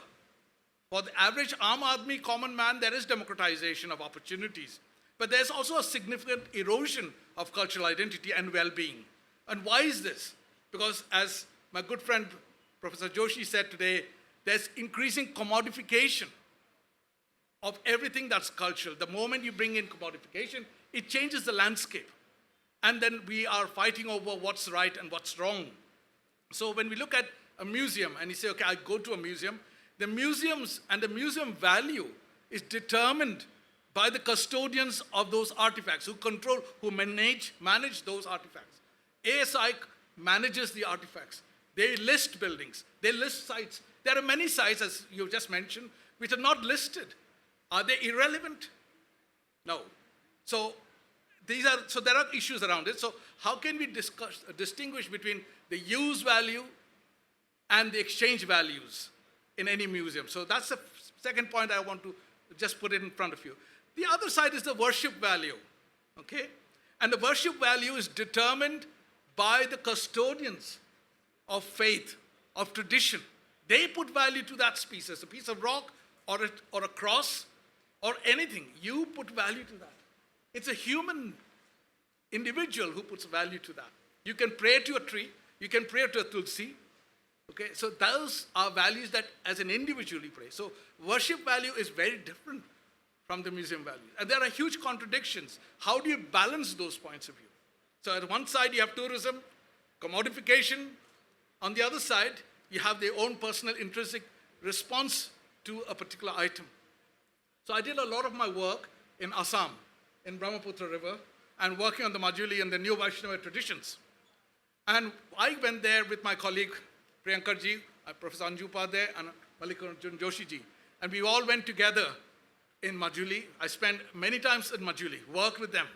for the average Aam Aadmi, common man, there is democratization of opportunities. But there's also a significant erosion of cultural identity and well-being. And why is this? Because as my good friend Professor Joshi said today, there's increasing commodification of everything that's cultural. The moment you bring in commodification, it changes the landscape. And then we are fighting over what's right and what's wrong. So when we look at a museum and you say, okay, I go to a museum, the museums and the museum value is determined by the custodians of those artifacts, who manage those artifacts. ASI manages the artifacts. They list buildings, they list sites. There are many sites, as you just mentioned, which are not listed. Are they irrelevant? No. So there are issues around it. So how can we distinguish between the use value and the exchange values in any museum? So that's the second point I want to just put it in front of you. The other side is the worship value, okay? And the worship value is determined by the custodians of faith, of tradition. They put value to that species, a piece of rock or a cross or anything. You put value to that. It's a human individual who puts value to that. You can pray to a tree, you can pray to a tulsi. Okay, so those are values that as an individual you pray. So worship value is very different from the museum value. And there are huge contradictions. How do you balance those points of view? So at one side you have tourism, commodification. On the other side, you have their own personal intrinsic response to a particular item. So I did a lot of my work in Assam, in Brahmaputra River, and working on the Majuli and the New Vaishnava traditions. And I went there with my colleague Priyankarji, Professor Anju Upadhyay, and Mallikarjun Joshi-ji. And we all went together in Majuli. I spent many times in Majuli, worked with them.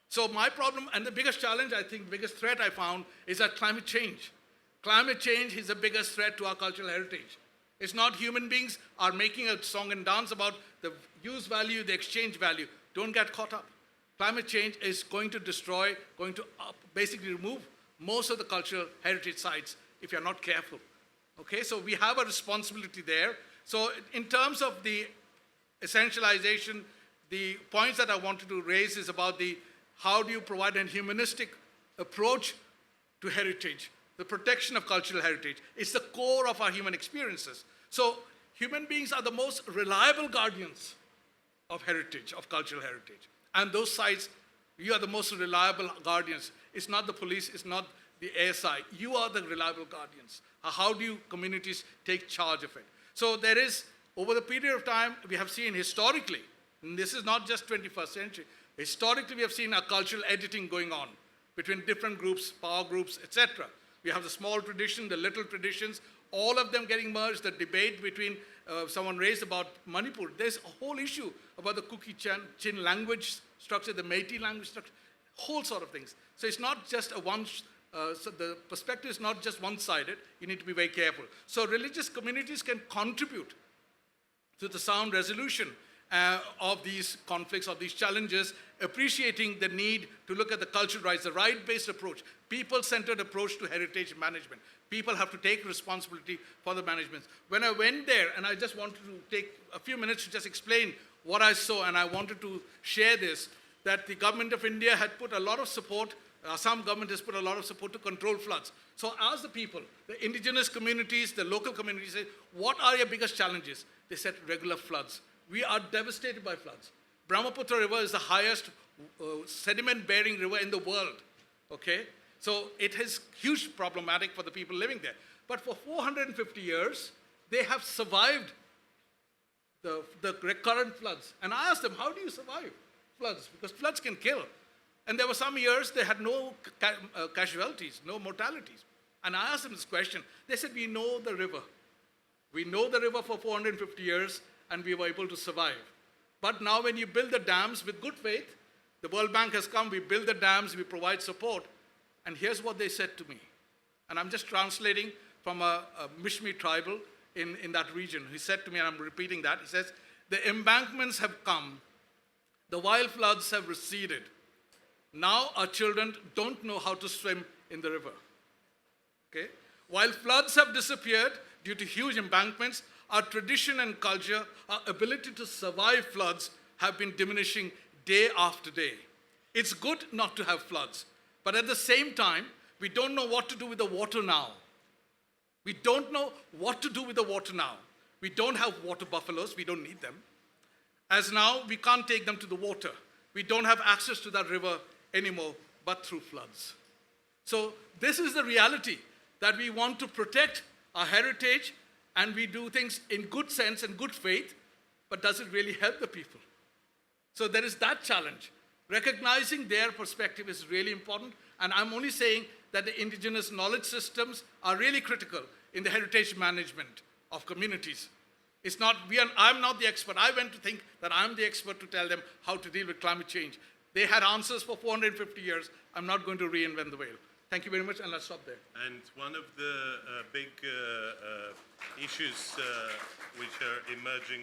So my problem, and the biggest challenge, I think, biggest threat I found is that climate change. Climate change is the biggest threat to our cultural heritage. It's not human beings are making a song and dance about the use value, the exchange value. Don't get caught up. Climate change is going to destroy, going to basically remove most of the cultural heritage sites if you're not careful. Okay, so we have a responsibility there. So in terms of the essentialization, the points that I wanted to raise is about the how do you provide a humanistic approach to heritage, the protection of cultural heritage. It's the core of our human experiences. So human beings are the most reliable guardians of heritage, of cultural heritage. And those sites, you are the most reliable guardians. It's not the police, it's not the ASI. You are the reliable guardians. How do you communities take charge of it? So there is, over the period of time, we have seen historically, and this is not just 21st century, historically we have seen a cultural editing going on between different groups, power groups, etc. We have the small tradition, the little traditions, all of them getting merged, the debate between, someone raised about Manipur. There's a whole issue about the Kuki-Chin language structure, the Métis language structure, whole sort of things. So it's not just a one, so the perspective is not just one-sided. You need to be very careful. So religious communities can contribute to the sound resolution of these conflicts, of these challenges, appreciating the need to look at the cultural rights, the right-based approach, people-centered approach to heritage management. People have to take responsibility for the management. When I went there, and I just wanted to take a few minutes to just explain what I saw, and I wanted to share this, that the government of India had put a lot of support, Assam government has put a lot of support to control floods. So as the people, the indigenous communities, the local communities say, what are your biggest challenges? They said regular floods. We are devastated by floods. Brahmaputra River is the highest sediment-bearing river in the world, okay? So it is huge problematic for the people living there. But for 450 years, they have survived the recurrent floods. And I asked them, how do you survive floods? Because floods can kill. And there were some years they had no casualties, no mortalities. And I asked them this question. They said, we know the river. We know the river for 450 years, and we were able to survive. But now when you build the dams with good faith, the World Bank has come, we build the dams, we provide support. And here's what they said to me. And I'm just translating from a Mishmi tribal in that region. He said to me, and I'm repeating that, he says, the embankments have come, the wild floods have receded. Now our children don't know how to swim in the river. Okay? While floods have disappeared due to huge embankments, our tradition and culture, our ability to survive floods have been diminishing day after day. It's good not to have floods, but at the same time, we don't know what to do with the water now. We don't know what to do with the water now. We don't have water buffaloes, we don't need them. As now, we can't take them to the water. We don't have access to that river anymore, but through floods. So this is the reality, that we want to protect our heritage, and we do things in good sense and good faith, but does it really help the people? So there is that challenge. Recognizing their perspective is really important, and I'm only saying that the indigenous knowledge systems are really critical in the heritage management of communities. It's not, I'm not the expert. I went to think that I'm the expert to tell them how to deal with climate change. They had answers for 450 years. I'm not going to reinvent the wheel. Thank you very much, and let's stop there. And one of the big issues which are emerging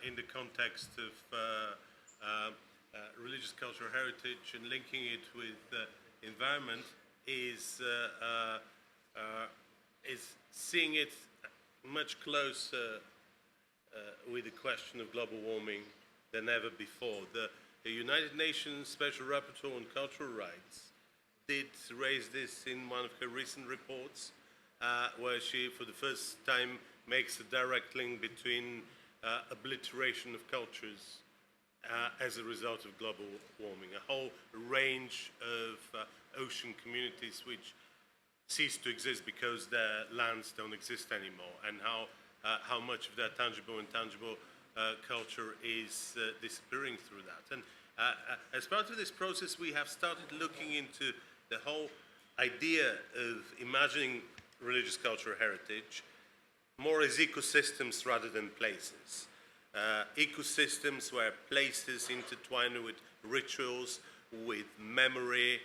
in the context of religious cultural heritage and linking it with environment is seeing it much closer with the question of global warming than ever before. The United Nations Special Rapporteur on Cultural Rights did raise this in one of her recent reports, where she, for the first time, makes a direct link between obliteration of cultures as a result of global warming. A whole range of ocean communities which cease to exist because their lands don't exist anymore, and how how much of that tangible and intangible culture is disappearing through that. And as part of this process, we have started looking into the whole idea of imagining religious cultural heritage more as ecosystems rather than places. Ecosystems where places intertwine with rituals, with memory,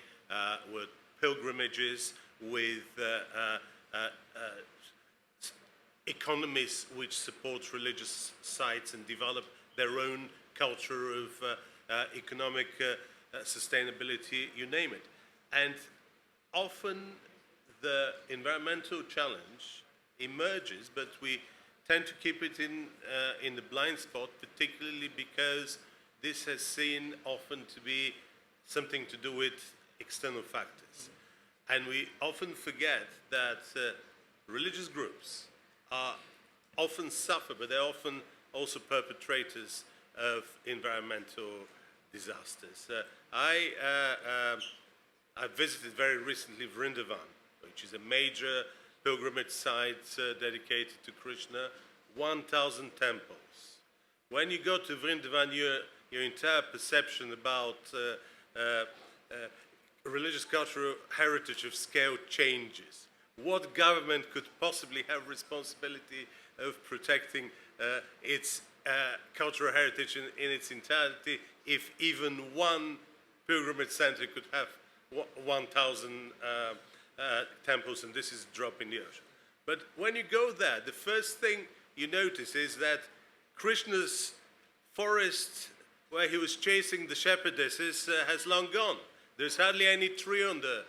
with pilgrimages, with economies which support religious sites and develop their own culture of economic sustainability, you name it. And often the environmental challenge emerges, but we tend to keep it in the blind spot, particularly because this has seen often to be something to do with external factors. And we often forget that religious groups are often suffer, but they're often also perpetrators of environmental disasters. I visited very recently Vrindavan, which is a major pilgrimage site dedicated to Krishna, 1,000 temples. When you go to Vrindavan, your entire perception about religious cultural heritage of scale changes. What government could possibly have responsibility of protecting its cultural heritage in its entirety if even one pilgrimage center could have 1,000 temples, and this is a drop in the ocean. But when you go there, the first thing you notice is that Krishna's forest where he was chasing the shepherdesses has long gone. There's hardly any tree on the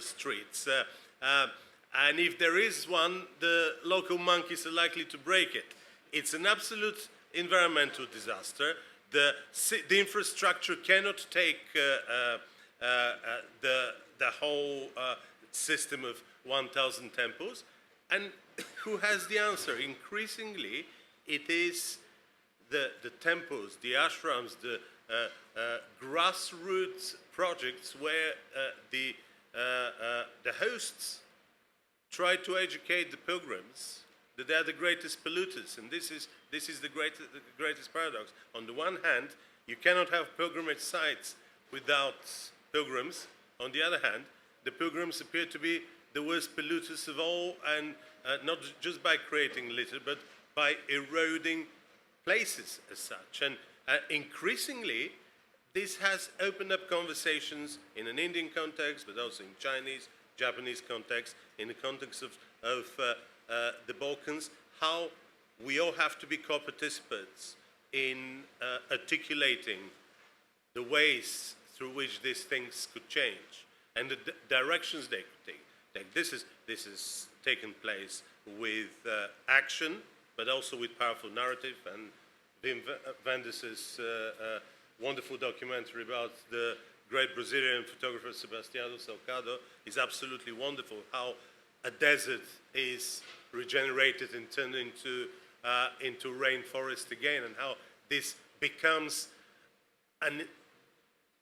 streets. And if there is one, the local monkeys are likely to break it. It's an absolute environmental disaster. The infrastructure cannot take the whole system of 1,000 temples. And who has the answer? Increasingly, it is the temples, the ashrams, the grassroots projects where the hosts try to educate the pilgrims that they are the greatest polluters. And this is the greatest paradox. On the one hand, you cannot have pilgrimage sites without pilgrims. On the other hand, the pilgrims appear to be the worst polluters of all, and not just by creating litter, but by eroding places as such. And increasingly, this has opened up conversations in an Indian context, but also in Chinese, Japanese context, in the context of the Balkans, how we all have to be co-participants in articulating the ways through which these things could change and the directions they could take. This is taken place with action, but also with powerful narrative. And Wim Wenders' wonderful documentary about the great Brazilian photographer Sebastião Salgado is absolutely wonderful. How a desert is regenerated and turned into rainforest again, and how this becomes an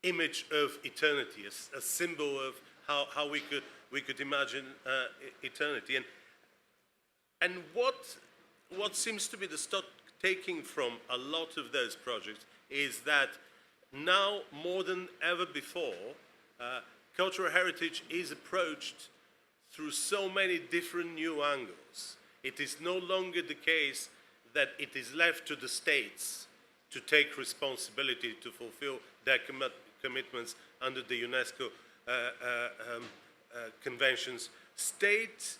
image of eternity, a symbol of how we could imagine eternity. And what seems to be the stock taking from a lot of those projects is that now more than ever before, cultural heritage is approached through so many different new angles. It is no longer the case that it is left to the states to take responsibility to fulfill their commitments under the UNESCO conventions. State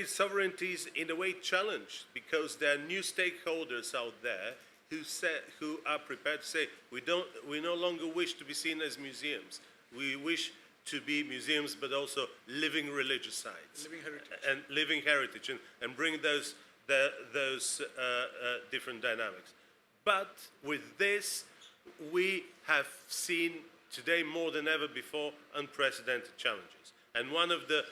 sovereignty is in a way challenged because there are new stakeholders out there who are prepared to say, we no longer wish to be seen as museums. We wish to be museums, but also living religious sites. Living heritage, and bring those different dynamics. But with this, we have seen today more than ever before unprecedented challenges. And one of the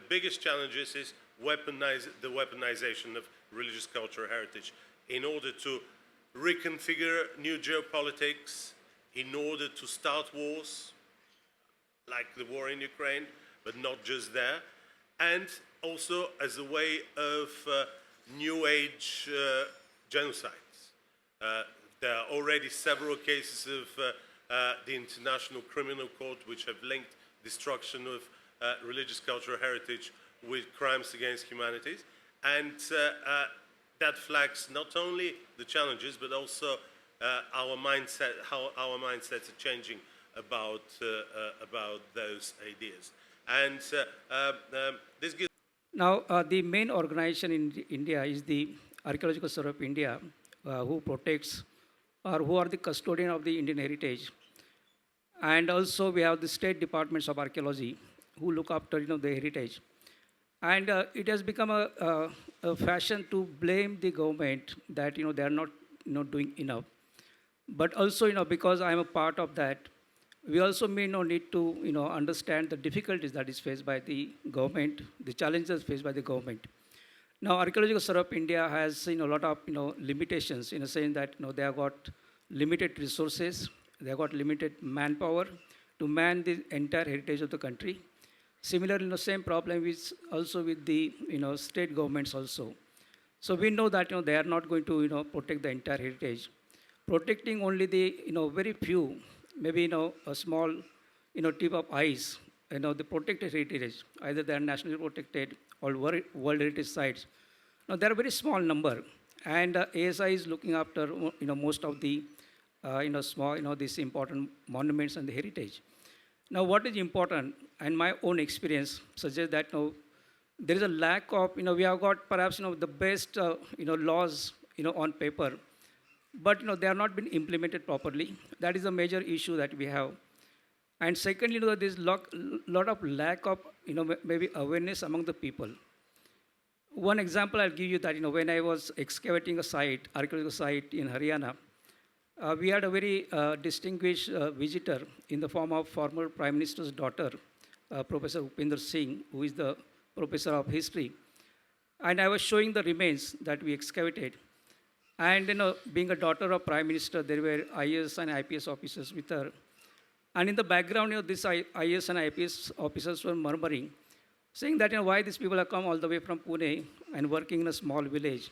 biggest challenges is the weaponization of religious cultural heritage in order to reconfigure new geopolitics, in order to start wars, like the war in Ukraine, but not just there, and also as a way of New Age genocides. There are already several cases of the International Criminal Court which have linked destruction of religious cultural heritage with crimes against humanities. And that flags not only the challenges, but also our mindset, how our mindsets are changing about those ideas. And this gives... Now, the main organization in India is the Archaeological Survey of India, who protects or who are the custodian of the Indian heritage. And also we have the state departments of archaeology who look after the heritage. And it has become a fashion to blame the government that they are not doing enough. But also because I am a part of that, we also may need to understand the difficulties that is faced by the government, the challenges faced by the government. Now, Archaeological Survey of India has a lot of limitations in a sense that they have got limited resources, they have got limited manpower to man the entire heritage of the country. Similarly, the same problem is also with the state governments also. So we know that they are not going to protect the entire heritage. Protecting only the very few, maybe a small tip of ice, the protected heritage, either they are nationally protected or World Heritage Sites. Now, they are a very small number, and ASI is looking after most of the small these important monuments and the heritage. Now, what is important, and my own experience suggests that there is a lack of we have got perhaps the best laws on paper, but they are not been implemented properly. That is a major issue that we have. And secondly, there is lot of lack of maybe awareness among the people. One example I'll give you that when I was excavating a site, archaeological site in Haryana, we had a very distinguished visitor in the form of former Prime Minister's daughter, Professor Upinder Singh, who is the professor of history. And I was showing the remains that we excavated. And being a daughter of Prime Minister, there were IAS and IPS officers with her. And in the background, these IAS and IPS officers were murmuring, saying that why these people have come all the way from Pune and working in a small village.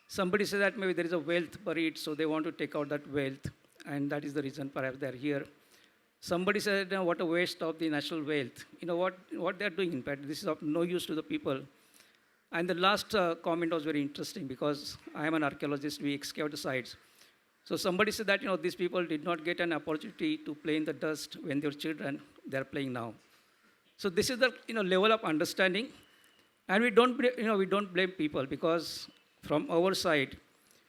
Somebody said that maybe there is a wealth buried, so they want to take out that wealth, and that is the reason perhaps they are here. Somebody said, what a waste of the national wealth. What they are doing, in fact, this is of no use to the people. And the last comment was very interesting because I am an archaeologist, we excavate the sites. So somebody said that these people did not get an opportunity to play in the dust when they were children, they are playing now. So this is the level of understanding, and we don't blame people because from our side,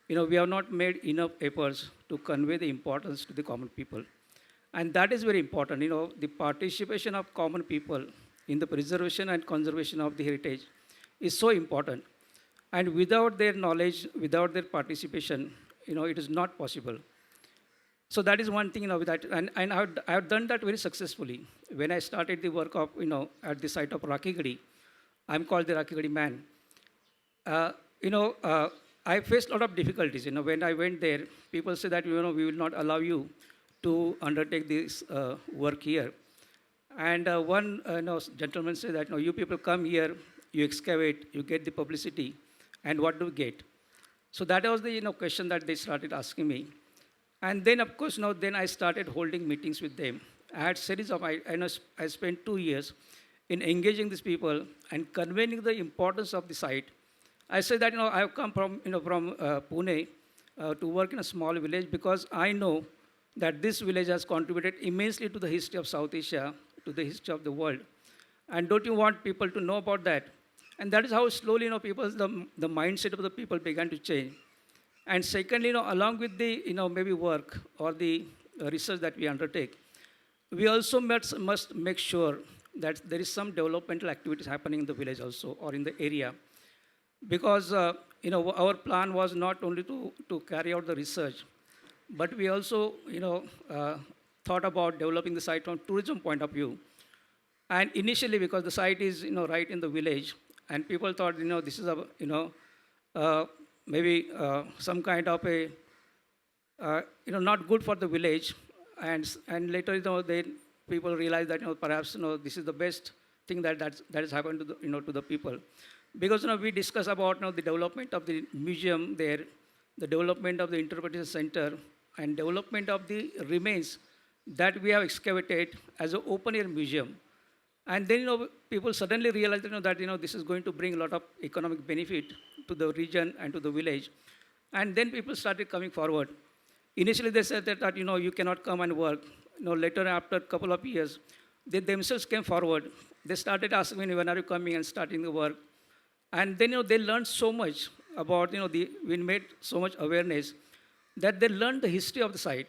we have not made enough efforts to convey the importance to the common people. And that is very important, the participation of common people in the preservation and conservation of the heritage is so important. And without their knowledge, without their participation, it is not possible. So that is one thing, that, and I have done that very successfully. When I started the work of, at the site of Rakigadi, I'm called the Rakigadi man. I faced a lot of difficulties. When I went there, people said that, we will not allow you to undertake this work here. And one gentleman said that, you people come here, you excavate, you get the publicity, and what do you get? So that was the question that they started asking me. And then, of course, then I started holding meetings with them. I had series of, I spent 2 years in engaging these people and conveying the importance of the site. I said that, I have come from, from Pune to work in a small village because I know that this village has contributed immensely to the history of South Asia, to the history of the world. And don't you want people to know about that? And that is how slowly, the mindset of the people began to change. And secondly, along with the, maybe work or the research that we undertake, we also must make sure that there is some developmental activities happening in the village also or in the area. Because, our plan was not only to carry out the research, but we also, thought about developing the site from tourism point of view. And initially, because the site is, right in the village, and people thought, this is a, maybe some kind of a, not good for the village. And later, then people realized that, perhaps, this is the best thing that has happened to to the people. Because we discuss about the development of the museum there, the development of the interpretation center, and development of the remains that we have excavated as an open air museum. And then people suddenly realize that this is going to bring a lot of economic benefit to the region and to the village. And then people started coming forward. Initially they said that you cannot come and work. Later, after a couple of years, they themselves came forward. They started asking me, when are you coming and starting the work? And then they learned so much about we made so much awareness that they learned the history of the site.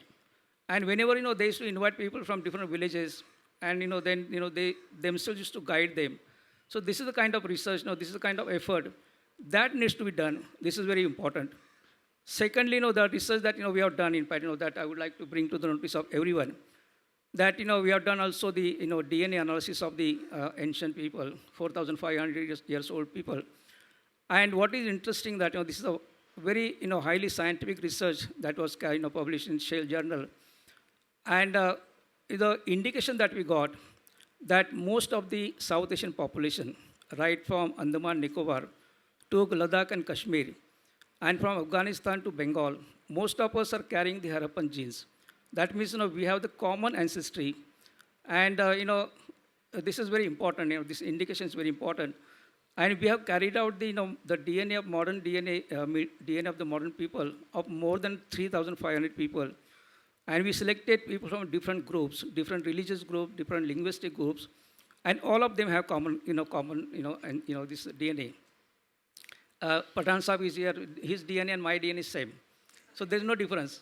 And whenever they used to invite people from different villages, and then they themselves used to guide them. So this is the kind of research, this is the kind of effort that needs to be done. This is very important. Secondly, the research that we have done, in fact, that I would like to bring to the notice of everyone, that we have done also the DNA analysis of the ancient people, 4,500 years old people. And what is interesting that this is a very highly scientific research that was published in Shale Journal. And the indication that we got that most of the South Asian population, right from Andaman Nicobar to Ladakh and Kashmir, and from Afghanistan to Bengal, most of us are carrying the Harappan genes. That means we have the common ancestry, and this is very important. This indication is very important, and we have carried out the the DNA of modern DNA of the modern people of more than 3,500 people. And we selected people from different groups, different religious groups, different linguistic groups, and all of them have common, this DNA. Pathan Sahib is here. His DNA and my DNA is same, so there is no difference.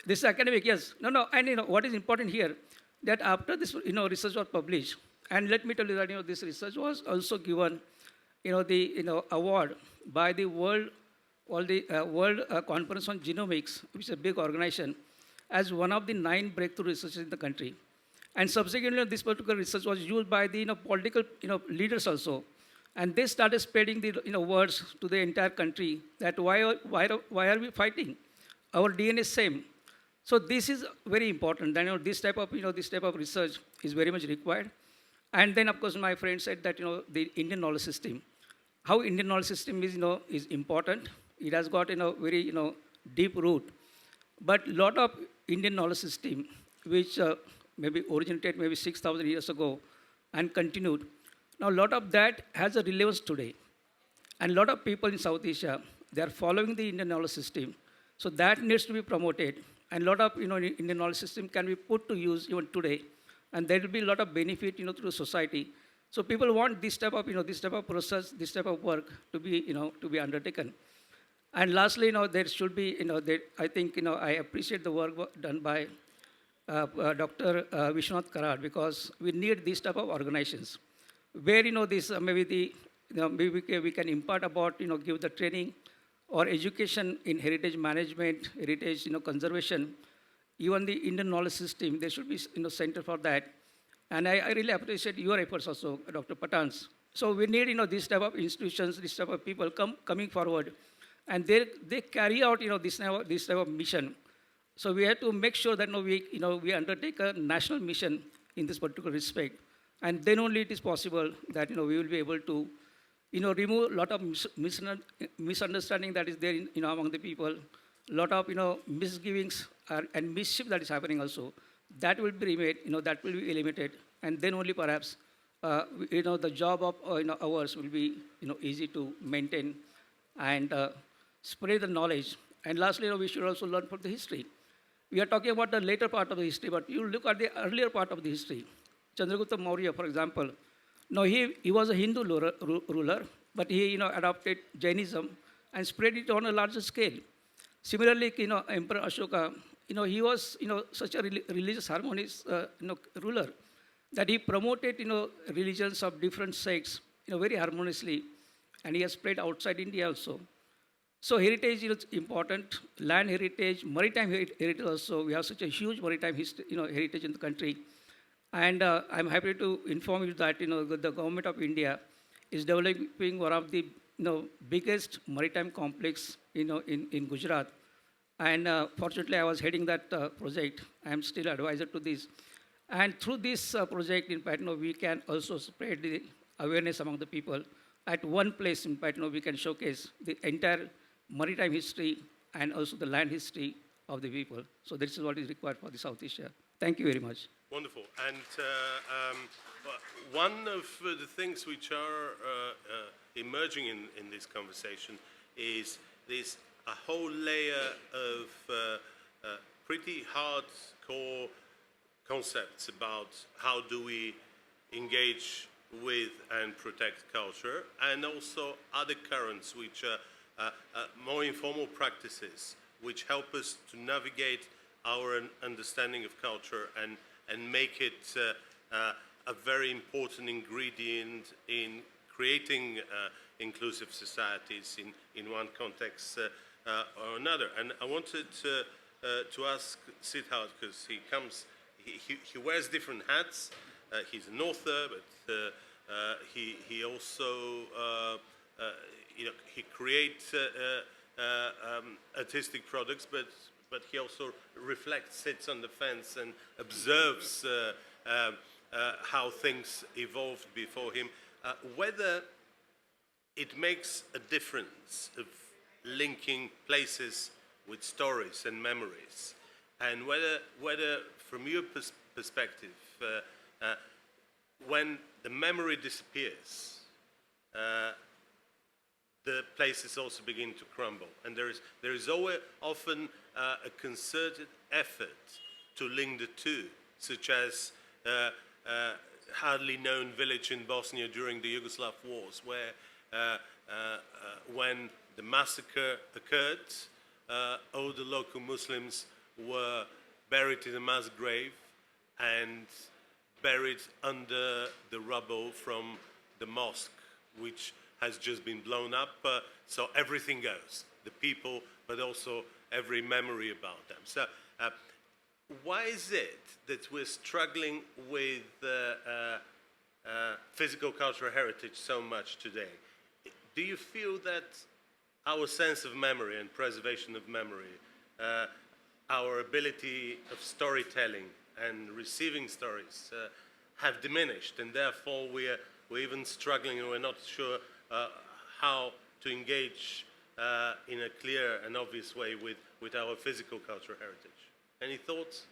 This is academic, yes. No, and what is important here, that after this, research was published, and let me tell you that this research was also given, the award by the World Conference on Genomics, which is a big organization, as one of the 9 breakthrough researchers in the country. And subsequently, this particular research was used by the political leaders also. And they started spreading the words to the entire country that why are we fighting? Our DNA is same. So this is very important. And this type of research is very much required. And then, of course, my friend said that the Indian knowledge system, how Indian knowledge system is important. It has got very deep root. But a lot of Indian knowledge system, which maybe originated maybe 6,000 years ago and continued, now a lot of that has a relevance today. And a lot of people in South Asia, they are following the Indian knowledge system. So that needs to be promoted. And a lot of Indian knowledge system can be put to use even today. And there will be a lot of benefit to the society. So people want this type of process, this type of work to be undertaken. And lastly, there should be, I think, I appreciate the work done by Dr. Vishwanath Karad, because we need these type of organizations where, this maybe maybe we can impart about, give the training or education in heritage management, heritage, conservation. Even the Indian knowledge system, there should be, center for that. And I really appreciate your efforts also, Dr. Patans. So we need, this type of institutions, this type of people coming forward. And they carry out, this type of mission. So we have to make sure that we undertake a national mission in this particular respect. And then only it is possible that we will be able to remove a lot of misunderstanding that is there among the people, a lot of misgivings and mischief that is happening also. That will be remade, that will be eliminated, and then only perhaps the job of ours will be easy to maintain and spread the knowledge. And lastly, we should also learn from the history. We are talking about the later part of the history, but you look at the earlier part of the history. Chandragupta Maurya, for example, he was a Hindu ruler, but he adopted Jainism and spread it on a larger scale. Similarly, Emperor Ashoka, he was such a religious harmonious ruler that he promoted religions of different sects very harmoniously, and he has spread outside India also. So heritage is important, land heritage, maritime heritage also. We have such a huge maritime heritage in the country. And I'm happy to inform you that the government of India is developing one of the biggest maritime complex in Gujarat. And fortunately, I was heading that project. I am still advisor to this. And through this project in Patno, we can also spread the awareness among the people. At one place in Patno, we can showcase the entire maritime history and also the land history of the people. So this is what is required for the South Asia. Thank you very much. Wonderful. And one of the things which are emerging in this conversation is this a whole layer of pretty hardcore concepts about how do we engage with and protect culture, and also other currents which are more informal practices which help us to navigate our understanding of culture and make it a very important ingredient in creating inclusive societies in one context or another. And I wanted to ask Siddharth, because he wears different hats. He's an author, but he also he creates artistic products, but he also reflects, sits on the fence, and observes how things evolved before him. Whether it makes a difference of linking places with stories and memories, and whether from your perspective, when the memory disappears, the places also begin to crumble. And there is always often a concerted effort to link the two, such as hardly known village in Bosnia during the Yugoslav wars, where when the massacre occurred, all the local Muslims were buried in a mass grave and buried under the rubble from the mosque, which has just been blown up. So everything goes, the people, but also every memory about them. So why is it that we're struggling with physical cultural heritage so much today? Do you feel that our sense of memory and preservation of memory, our ability of storytelling and receiving stories have diminished, and therefore we're even struggling and we're not sure how to engage in a clear and obvious way with our physical cultural heritage? Any thoughts?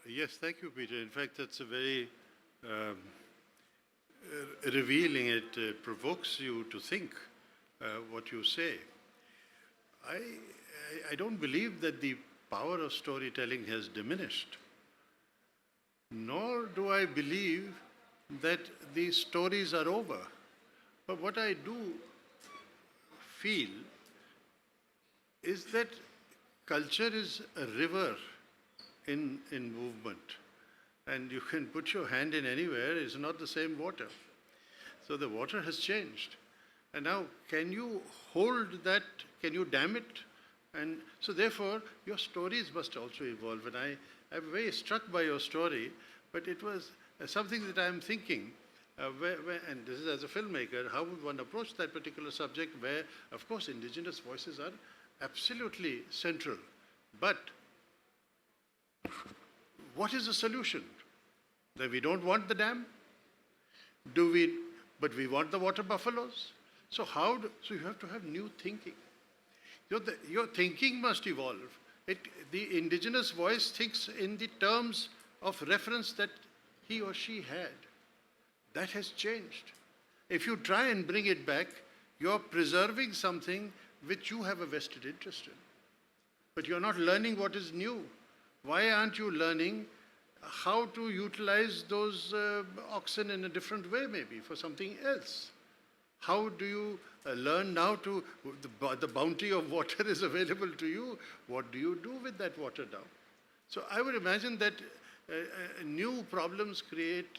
Yes, thank you, Peter. In fact, that's a very revealing. It provokes you to think what you say. I don't believe that the power of storytelling has diminished, nor do I believe that these stories are over. But what I do feel is that culture is a river in movement, and you can put your hand in anywhere, it's not the same water. So the water has changed. And now, can you hold that? Can you dam it? And so therefore, your stories must also evolve. And I'm very struck by your story, but it was something that I'm thinking, and this is as a filmmaker, how would one approach that particular subject where, of course, indigenous voices are absolutely central. But what is the solution? That we don't want the dam? But we want the water buffaloes? So so you have to have new thinking. Your thinking must evolve. The indigenous voice thinks in the terms of reference that he or she had. That has changed. If you try and bring it back, you're preserving something which you have a vested interest in. But you're not learning what is new. Why aren't you learning how to utilize those oxen in a different way, maybe, for something else? How do you learn now the bounty of water is available to you? What do you do with that water now? So I would imagine that new problems create,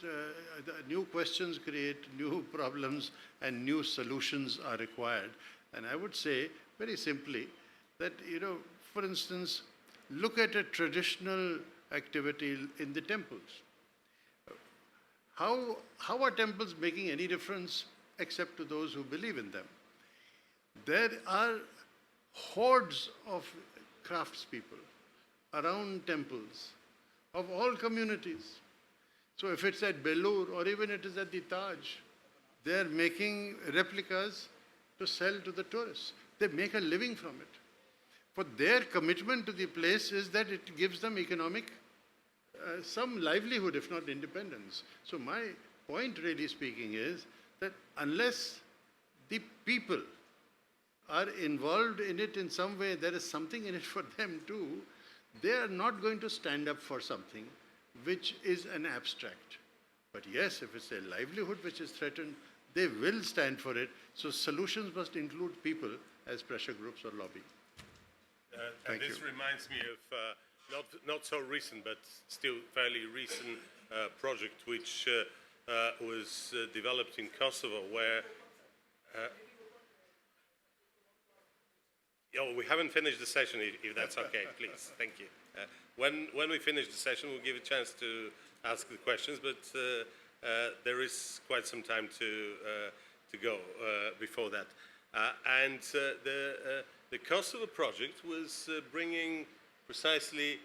new questions create new problems, and new solutions are required. And I would say, very simply, that, for instance, look at a traditional activity in the temples. How are temples making any difference except to those who believe in them? There are hordes of craftspeople around temples of all communities. So if it's at Belur or even it is at the Taj, they're making replicas to sell to the tourists. They make a living from it. For their commitment to the place is that it gives them economic, some livelihood, if not independence. So my point, really speaking, is that unless the people are involved in it in some way, there is something in it for them too, they are not going to stand up for something which is an abstract. But yes, if it's a livelihood which is threatened, they will stand for it. So solutions must include people as pressure groups or lobby. And this reminds me of not so recent, but still fairly recent project which was developed in Kosovo, where we haven't finished the session, if that's okay, please. Thank you. When we finish the session, we'll give a chance to ask the questions, but there is quite some time to go before that. And the Kosovo project was bringing precisely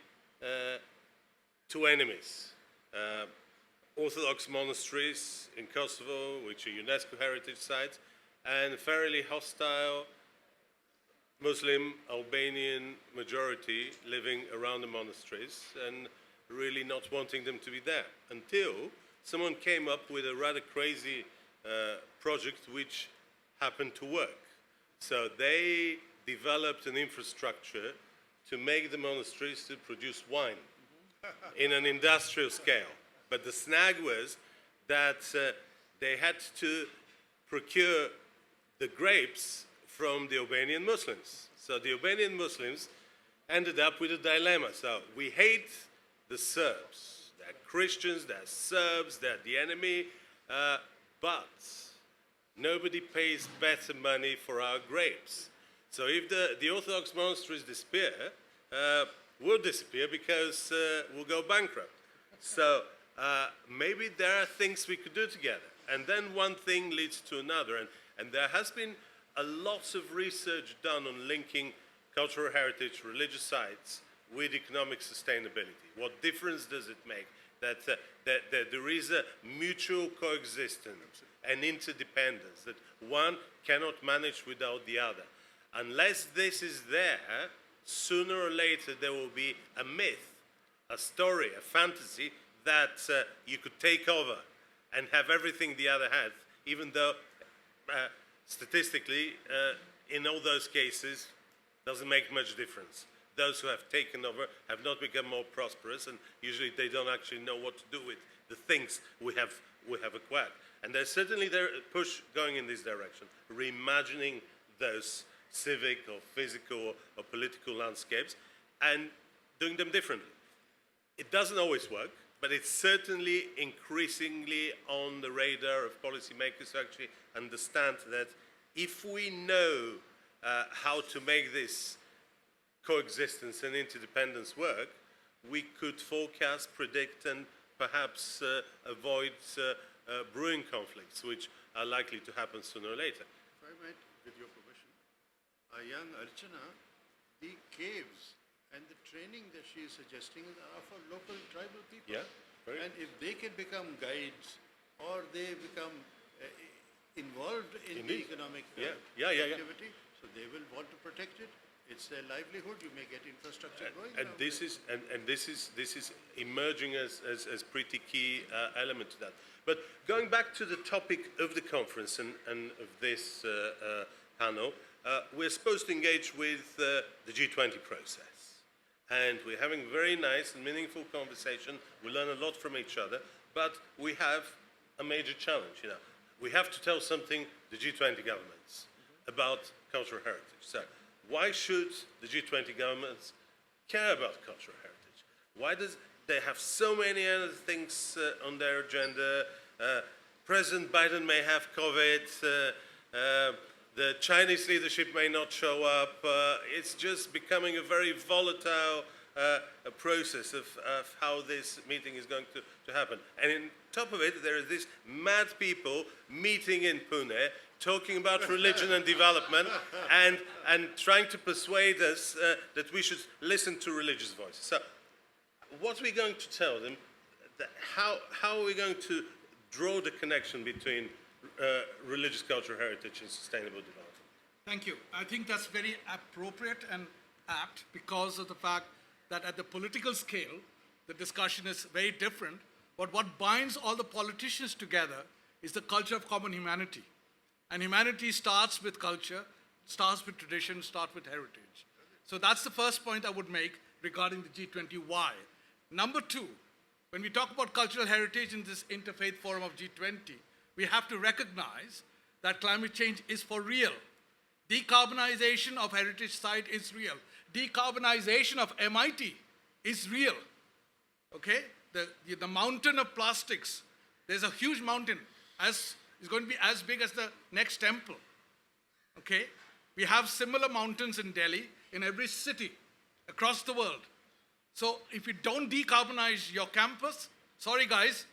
two enemies. Orthodox monasteries in Kosovo, which are UNESCO heritage sites, and fairly hostile Muslim Albanian majority living around the monasteries and really not wanting them to be there, until someone came up with a rather crazy project which happened to work. So they developed an infrastructure to make the monasteries to produce wine in an industrial scale. But the snag was that they had to procure the grapes from the Albanian Muslims. So the Albanian Muslims ended up with a dilemma. So we hate the Serbs. They're Christians, they're Serbs, they're the enemy, but nobody pays better money for our grapes. So if the Orthodox monasteries disappear, we'll disappear because we'll go bankrupt. So maybe there are things we could do together. And then one thing leads to another. And there has been a lot of research done on linking cultural heritage, religious sites, with economic sustainability. What difference does it make that there is a mutual coexistence and interdependence, that one cannot manage without the other? Unless this is there, sooner or later there will be a myth, a story, a fantasy that you could take over and have everything the other had, even though statistically, in all those cases, doesn't make much difference. Those who have taken over have not become more prosperous, and usually they don't actually know what to do with the things we have acquired. And there's certainly a push going in this direction, reimagining those civic or physical or political landscapes and doing them differently. It doesn't always work, but it's certainly increasingly on the radar of policymakers who actually understand that if we know how to make this coexistence and interdependence work, we could forecast, predict, and perhaps avoid brewing conflicts, which are likely to happen sooner or later. If I might, with your permission, a young Archana, the caves and the training that she is suggesting are for local tribal people. Yeah, and if they can become guides or they become involved in the economic activity, so they will want to protect it. It's their livelihood. You may get infrastructure going. And this is emerging as pretty key element to that. But going back to the topic of the conference and of this panel, we're supposed to engage with the G20 process. And we're having a very nice and meaningful conversation. We learn a lot from each other, but we have a major challenge. We have to tell something the G20 governments about cultural heritage. So why should the G20 governments care about cultural heritage? Why does they have so many other things on their agenda? President Biden may have COVID. The Chinese leadership may not show up. It's just becoming a very volatile process of how this meeting is going to happen. And on top of it, there are these mad people meeting in Pune, talking about religion and development, and trying to persuade us that we should listen to religious voices. So what are we going to tell them? How are we going to draw the connection between religious cultural heritage and sustainable development? Thank you. I think that's very appropriate and apt because of the fact that at the political scale, the discussion is very different. But what binds all the politicians together is the culture of common humanity. And humanity starts with culture, starts with tradition, starts with heritage. So that's the first point I would make regarding the G20 why. Number two, when we talk about cultural heritage in this interfaith forum of G20, we have to recognize that climate change is for real. Decarbonization of heritage site is real. Decarbonization of MIT is real. Okay? The mountain of plastics, there's a huge mountain, is going to be as big as the next temple. Okay? We have similar mountains in Delhi, in every city across the world. So if you don't decarbonize your campus, sorry guys,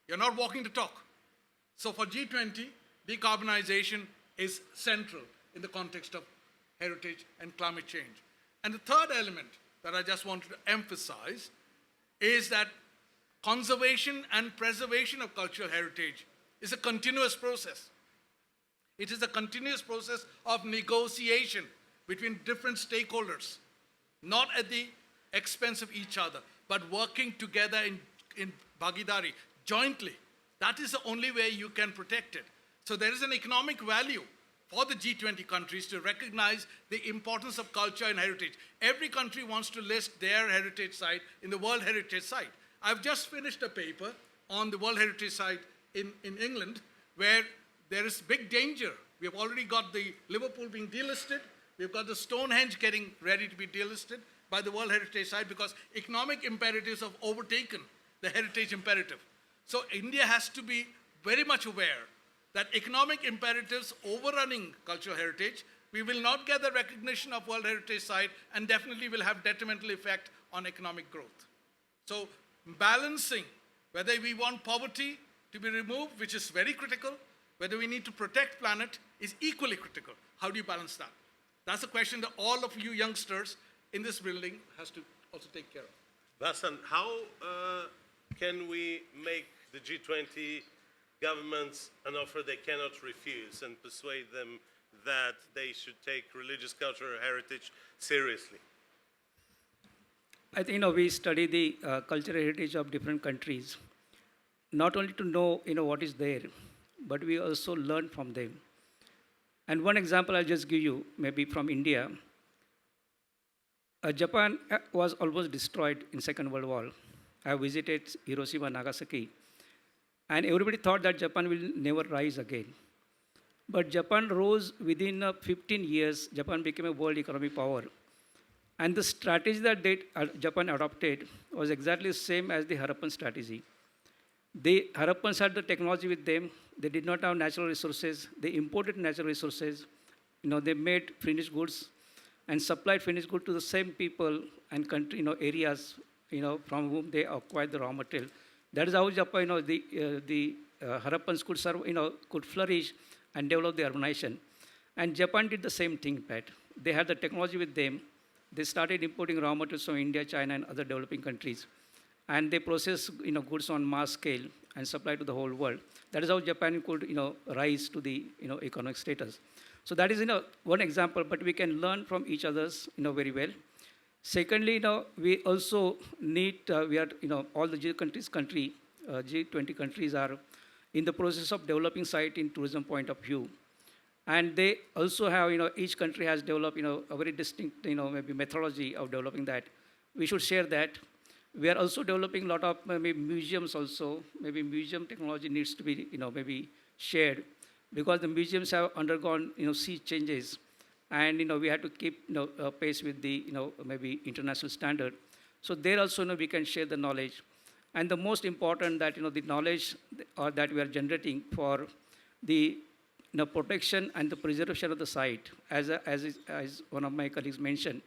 you're not walking the talk. So for G20, decarbonization is central in the context of heritage and climate change. And the third element that I just wanted to emphasize is that conservation and preservation of cultural heritage is a continuous process. It is a continuous process of negotiation between different stakeholders, not at the expense of each other, but working together in bhagidari, jointly. That is the only way you can protect it. So there is an economic value for the G20 countries to recognize the importance of culture and heritage. Every country wants to list their heritage site in the World Heritage Site. I've just finished a paper on the World Heritage Site in England where there is big danger. We have already got the Liverpool being delisted. We've got the Stonehenge getting ready to be delisted by the World Heritage Site because economic imperatives have overtaken the heritage imperative. So India has to be very much aware that economic imperatives overrunning cultural heritage, we will not get the recognition of World Heritage Site and definitely will have detrimental effect on economic growth. So balancing whether we want poverty to be removed, which is very critical, whether we need to protect planet is equally critical. How do you balance that? That's a question that all of you youngsters in this building has to also take care of. Basan, how can we make the G20 governments an offer they cannot refuse and persuade them that they should take religious cultural heritage seriously? I think we study the cultural heritage of different countries, not only to know what is there, but we also learn from them. And one example I'll just give you, maybe from India. Japan was almost destroyed in Second World War. I visited Hiroshima and Nagasaki, and everybody thought that Japan will never rise again. But Japan rose within 15 years. Japan became a world economic power. And the strategy that Japan adopted was exactly the same as the Harappan strategy. The Harappans had the technology with them. They did not have natural resources. They imported natural resources. They made finished goods and supplied finished goods to the same people and country, areas, from whom they acquired the raw material. That is how Japan, the Harappans could serve, could flourish and develop the urbanization. And Japan did the same thing, Pat. They had the technology with them. They started importing raw materials from India, China, and other developing countries. And they processed, goods on mass scale and supply to the whole world. That is how Japan could, rise to the, economic status. So that is, one example, but we can learn from each other's, very well. Secondly, we also need, we are, all the G20 countries are in the process of developing site in tourism point of view. And they also have, each country has developed, a very distinct, maybe methodology of developing that. We should share that. We are also developing a lot of maybe museums also. Maybe museum technology needs to be, maybe shared because the museums have undergone, sea changes. And, we have to keep, pace with the, maybe international standard. So there also, we can share the knowledge. And the most important that, the knowledge that we are generating for the protection and the preservation of the site, as one of my colleagues mentioned.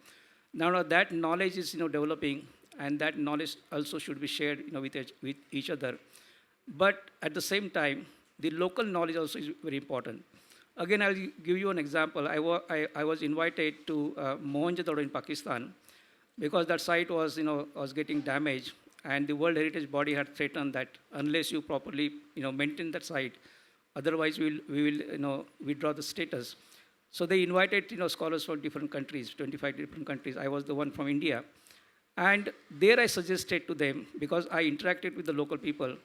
Now that knowledge is, developing, and that knowledge also should be shared, with each other. But at the same time, the local knowledge also is very important. Again, I'll give you an example. I was invited to Mohenjo-daro in Pakistan, because that site was, was getting damaged, and the World Heritage Body had threatened that unless you properly, maintain that site, otherwise we will, withdraw the status. So they invited, scholars from different countries, 25 different countries. I was the one from India. And there I suggested to them, because I interacted with the local people,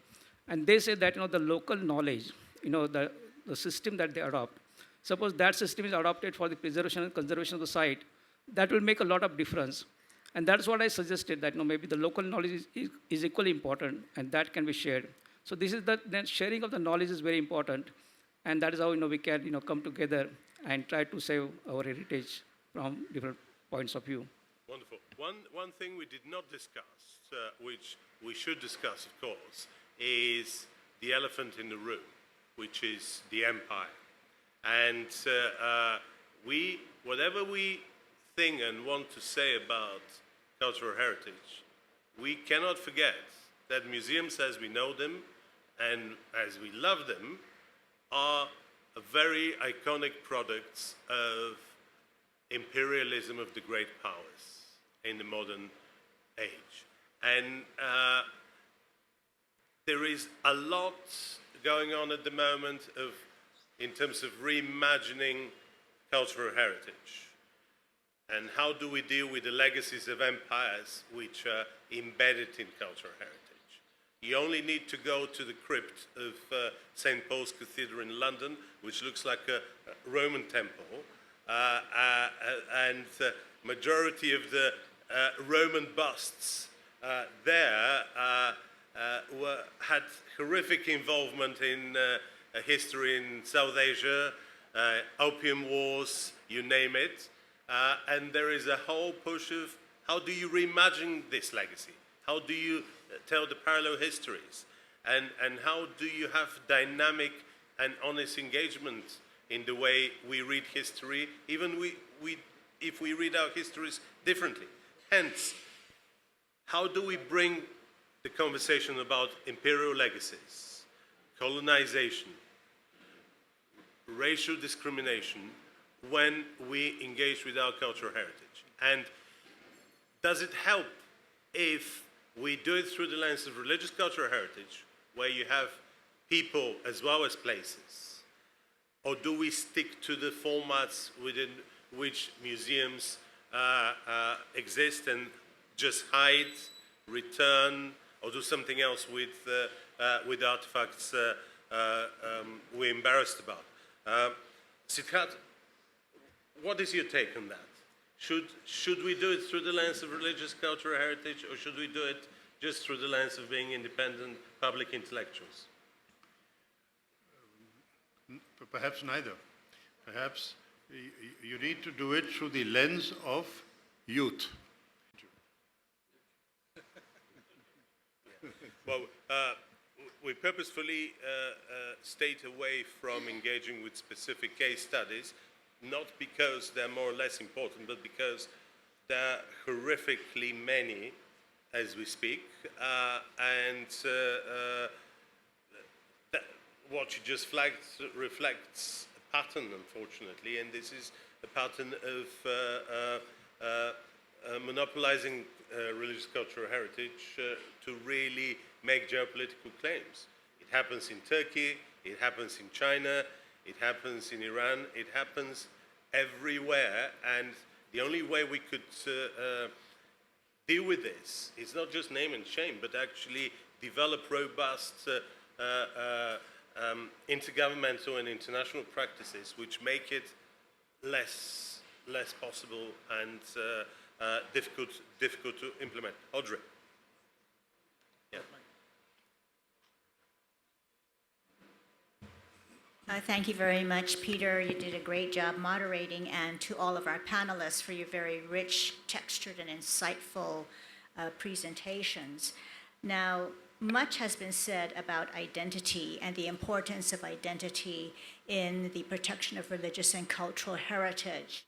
and they said that, the local knowledge, the system that they adopt, suppose that system is adopted for the preservation and conservation of the site, that will make a lot of difference. And that's what I suggested, that, maybe the local knowledge is equally important, and that can be shared. So this is the sharing of the knowledge is very important, and that is how, we can, come together and try to save our heritage from different points of view. Wonderful. One thing we did not discuss, which we should discuss, of course, is the elephant in the room, which is the empire. And whatever we think and want to say about cultural heritage, we cannot forget that museums as we know them and as we love them are very iconic products of imperialism of the great powers in the modern age. And there is a lot going on at the moment in terms of reimagining cultural heritage. And how do we deal with the legacies of empires which are embedded in cultural heritage? You only need to go to the crypt of St. Paul's Cathedral in London, which looks like a Roman temple, and the majority of the Roman busts there had horrific involvement in history in South Asia, opium wars, you name it. And there is a whole push of how do you reimagine this legacy? How do you tell the parallel histories? And how do you have dynamic and honest engagement in the way we read history, even if we read our histories differently? Hence, how do we bring the conversation about imperial legacies, colonization, racial discrimination, when we engage with our cultural heritage? And does it help if we do it through the lens of religious cultural heritage, where you have people as well as places? Or do we stick to the formats within which museums exist and just hide, return, or do something else with artifacts we're embarrassed about? Siddharth, what is your take on that? Should we do it through the lens of religious cultural heritage, or should we do it just through the lens of being independent public intellectuals? Perhaps neither. Perhaps you need to do it through the lens of youth. Well, we purposefully stayed away from engaging with specific case studies, not because they're more or less important, but because there are horrifically many as we speak. What you just flagged reflects a pattern, unfortunately, and this is a pattern of monopolizing religious cultural heritage to really make geopolitical claims. It happens in Turkey, it happens in China, it happens in Iran, it happens everywhere, and the only way we could deal with this is not just name and shame, but actually develop robust intergovernmental and international practices which make it less possible and difficult to implement. Audrey. Yeah. Thank you very much, Peter. You did a great job moderating, and to all of our panelists for your very rich, textured, and insightful presentations. Now, much has been said about identity and the importance of identity in the protection of religious and cultural heritage.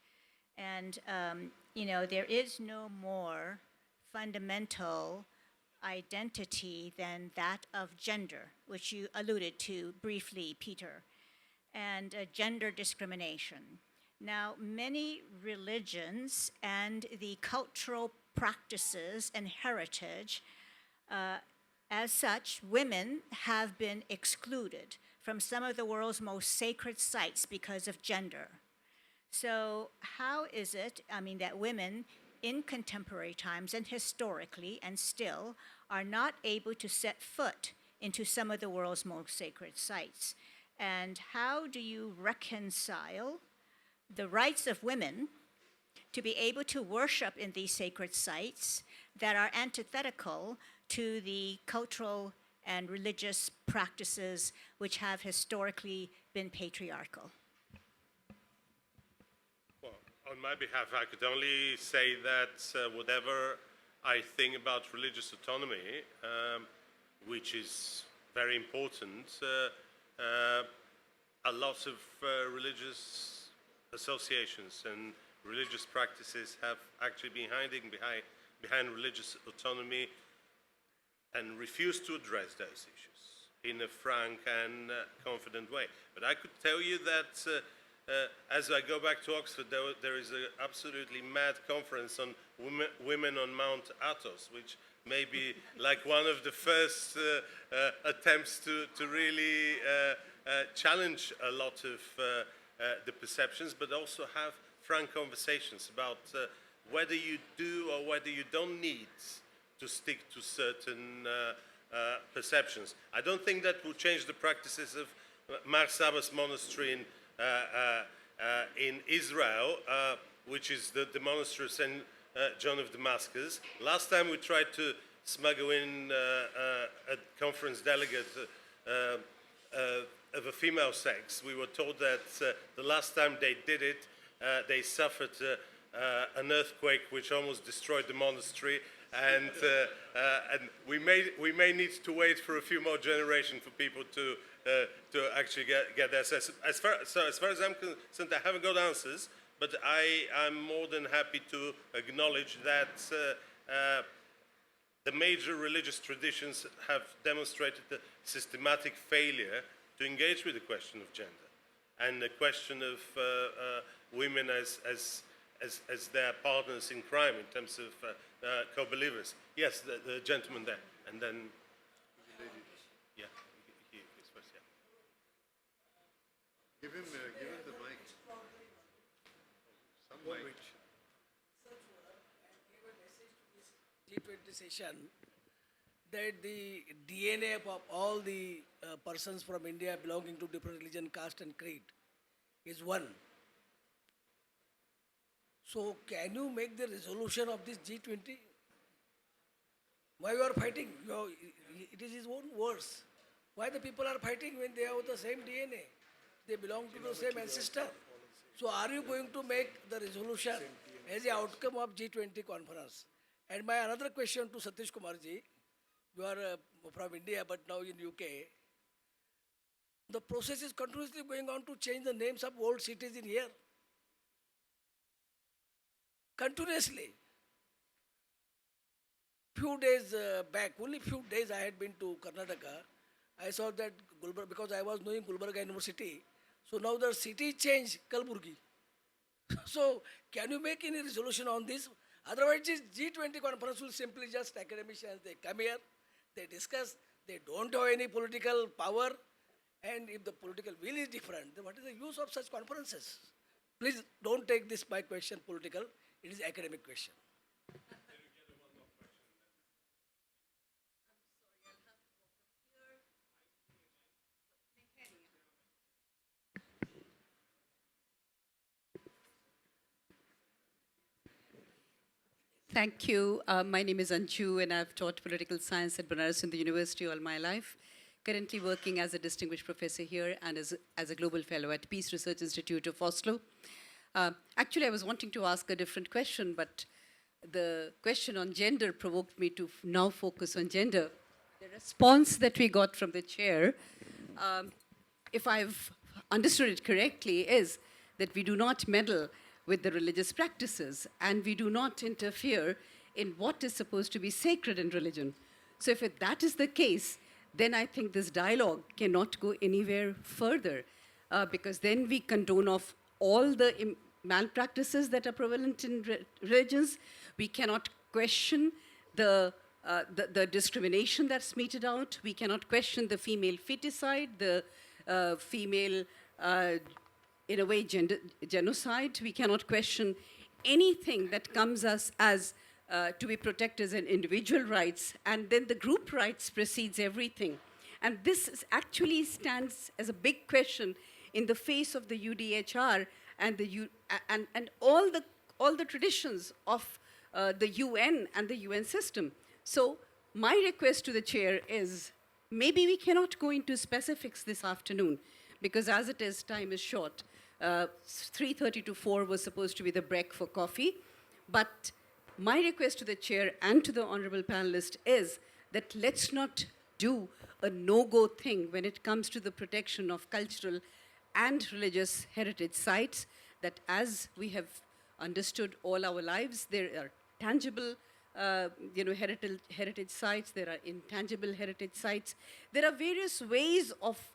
And, there is no more fundamental identity than that of gender, which you alluded to briefly, Peter, and gender discrimination. Now, many religions and the cultural practices and heritage. As such, women have been excluded from some of the world's most sacred sites because of gender. So how is it, that women in contemporary times and historically and still are not able to set foot into some of the world's most sacred sites? And how do you reconcile the rights of women to be able to worship in these sacred sites that are antithetical to the cultural and religious practices which have historically been patriarchal? Well, on my behalf, I could only say that whatever I think about religious autonomy, which is very important, a lot of religious associations and religious practices have actually been hiding behind religious autonomy and refuse to address those issues in a frank and confident way. But I could tell you that as I go back to Oxford, there is an absolutely mad conference on women on Mount Athos, which may be like one of the first attempts to really challenge a lot of the perceptions, but also have frank conversations about whether you do or whether you don't need to stick to certain perceptions. I don't think that will change the practices of Mar Saba's monastery in Israel, which is the monastery of St. John of Damascus. Last time we tried to smuggle in a conference delegate of a female sex, we were told that the last time they did it, they suffered an earthquake which almost destroyed the monastery, and we may need to wait for a few more generations for people to actually get their sense. As far as I'm concerned, I haven't got answers, but I'm more than happy to acknowledge that the major religious traditions have demonstrated the systematic failure to engage with the question of gender and the question of women as their partners in crime in terms of co-believers. Yes, the gentleman there, and then yeah, he first, yeah. Give him the mic. Some mic. G20 session that the DNA of all the persons from India belonging to different religion, caste and creed is one. So can you make the resolution of this G20? Why you are fighting? It is his own words. Why the people are fighting when they have the same DNA? They belong to the same ancestor. So are you going to make the resolution as the outcome of G20 conference? And my another question to Satish Kumar ji, you are from India but now in UK. The process is continuously going on to change the names of old cities in here. Continuously. Few days back, only few days I had been to Karnataka. I saw that Gulbarga, because I was knowing Gulbarga University. So now the city changed, Kalburgi. So can you make any resolution on this? Otherwise, this G20 conference will simply just academicians. They come here, they discuss, they don't have any political power. And if the political will is different, then what is the use of such conferences? Please don't take this my question political. It is academic question. Thank you. My name is Anju, and I've taught political science at Banaras Hindu University all my life. Currently working as a distinguished professor here and as a global fellow at Peace Research Institute of Oslo. Actually, I was wanting to ask a different question, but the question on gender provoked me to now focus on gender. The response that we got from the chair, if I've understood it correctly, is that we do not meddle with the religious practices and we do not interfere in what is supposed to be sacred in religion. So if that is the case, then I think this dialogue cannot go anywhere further because then we condone all the malpractices that are prevalent in religions. We cannot question the discrimination that's meted out. We cannot question the female feticide, the female, in a way, genocide. We cannot question anything that comes as to be protected as an individual rights, and then the group rights precedes everything. And actually stands as a big question in the face of the UDHR and all the traditions of the UN and the UN system. So my request to the chair is, maybe we cannot go into specifics this afternoon, because as it is, time is short. 3:30 to 4 was supposed to be the break for coffee. But my request to the chair and to the honorable panelist is that let's not do a no-go thing when it comes to the protection of cultural and religious heritage sites, that as we have understood all our lives, there are tangible heritage sites, there are intangible heritage sites. There are various ways of,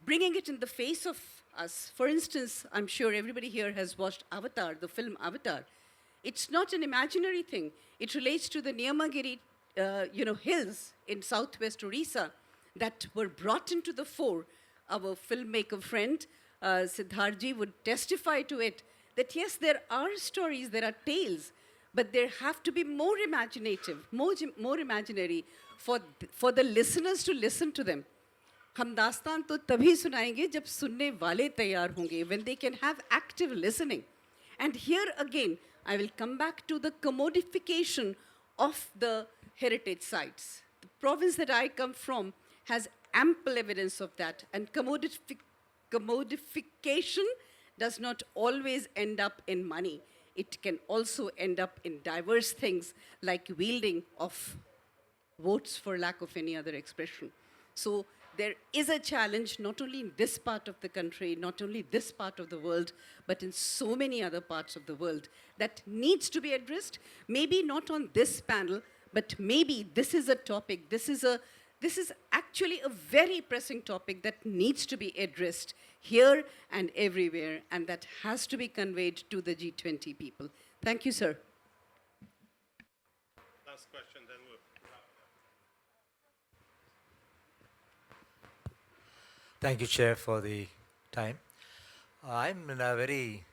bringing it in the face of us. For instance, I'm sure everybody here has watched Avatar, the film Avatar. It's not an imaginary thing. It relates to the Niyamagiri, hills in southwest Orissa that were brought into the fore. Our filmmaker friend, Siddharji, would testify to it, that yes, there are stories, there are tales, but there have to be more imaginative, more imaginary for the listeners to listen to them. हम दास्तान तो तभी सुनाएंगे जब सुनने वाले तैयार होंगे, when they can have active listening. And here again, I will come back to the commodification of the heritage sites. The province that I come from has ample evidence of that, and commodification does not always end up in money. It can also end up in diverse things like wielding of votes, for lack of any other expression. So there is a challenge not only in this part of the country, not only this part of the world, but in so many other parts of the world that needs to be addressed. Maybe not on this panel, but maybe this is a topic, this is actually a very pressing topic that needs to be addressed here and everywhere, and that has to be conveyed to the G20 people. Thank you, sir. Last question, then we'll wrap it up. Thank you, Chair, for the time. I'm in a very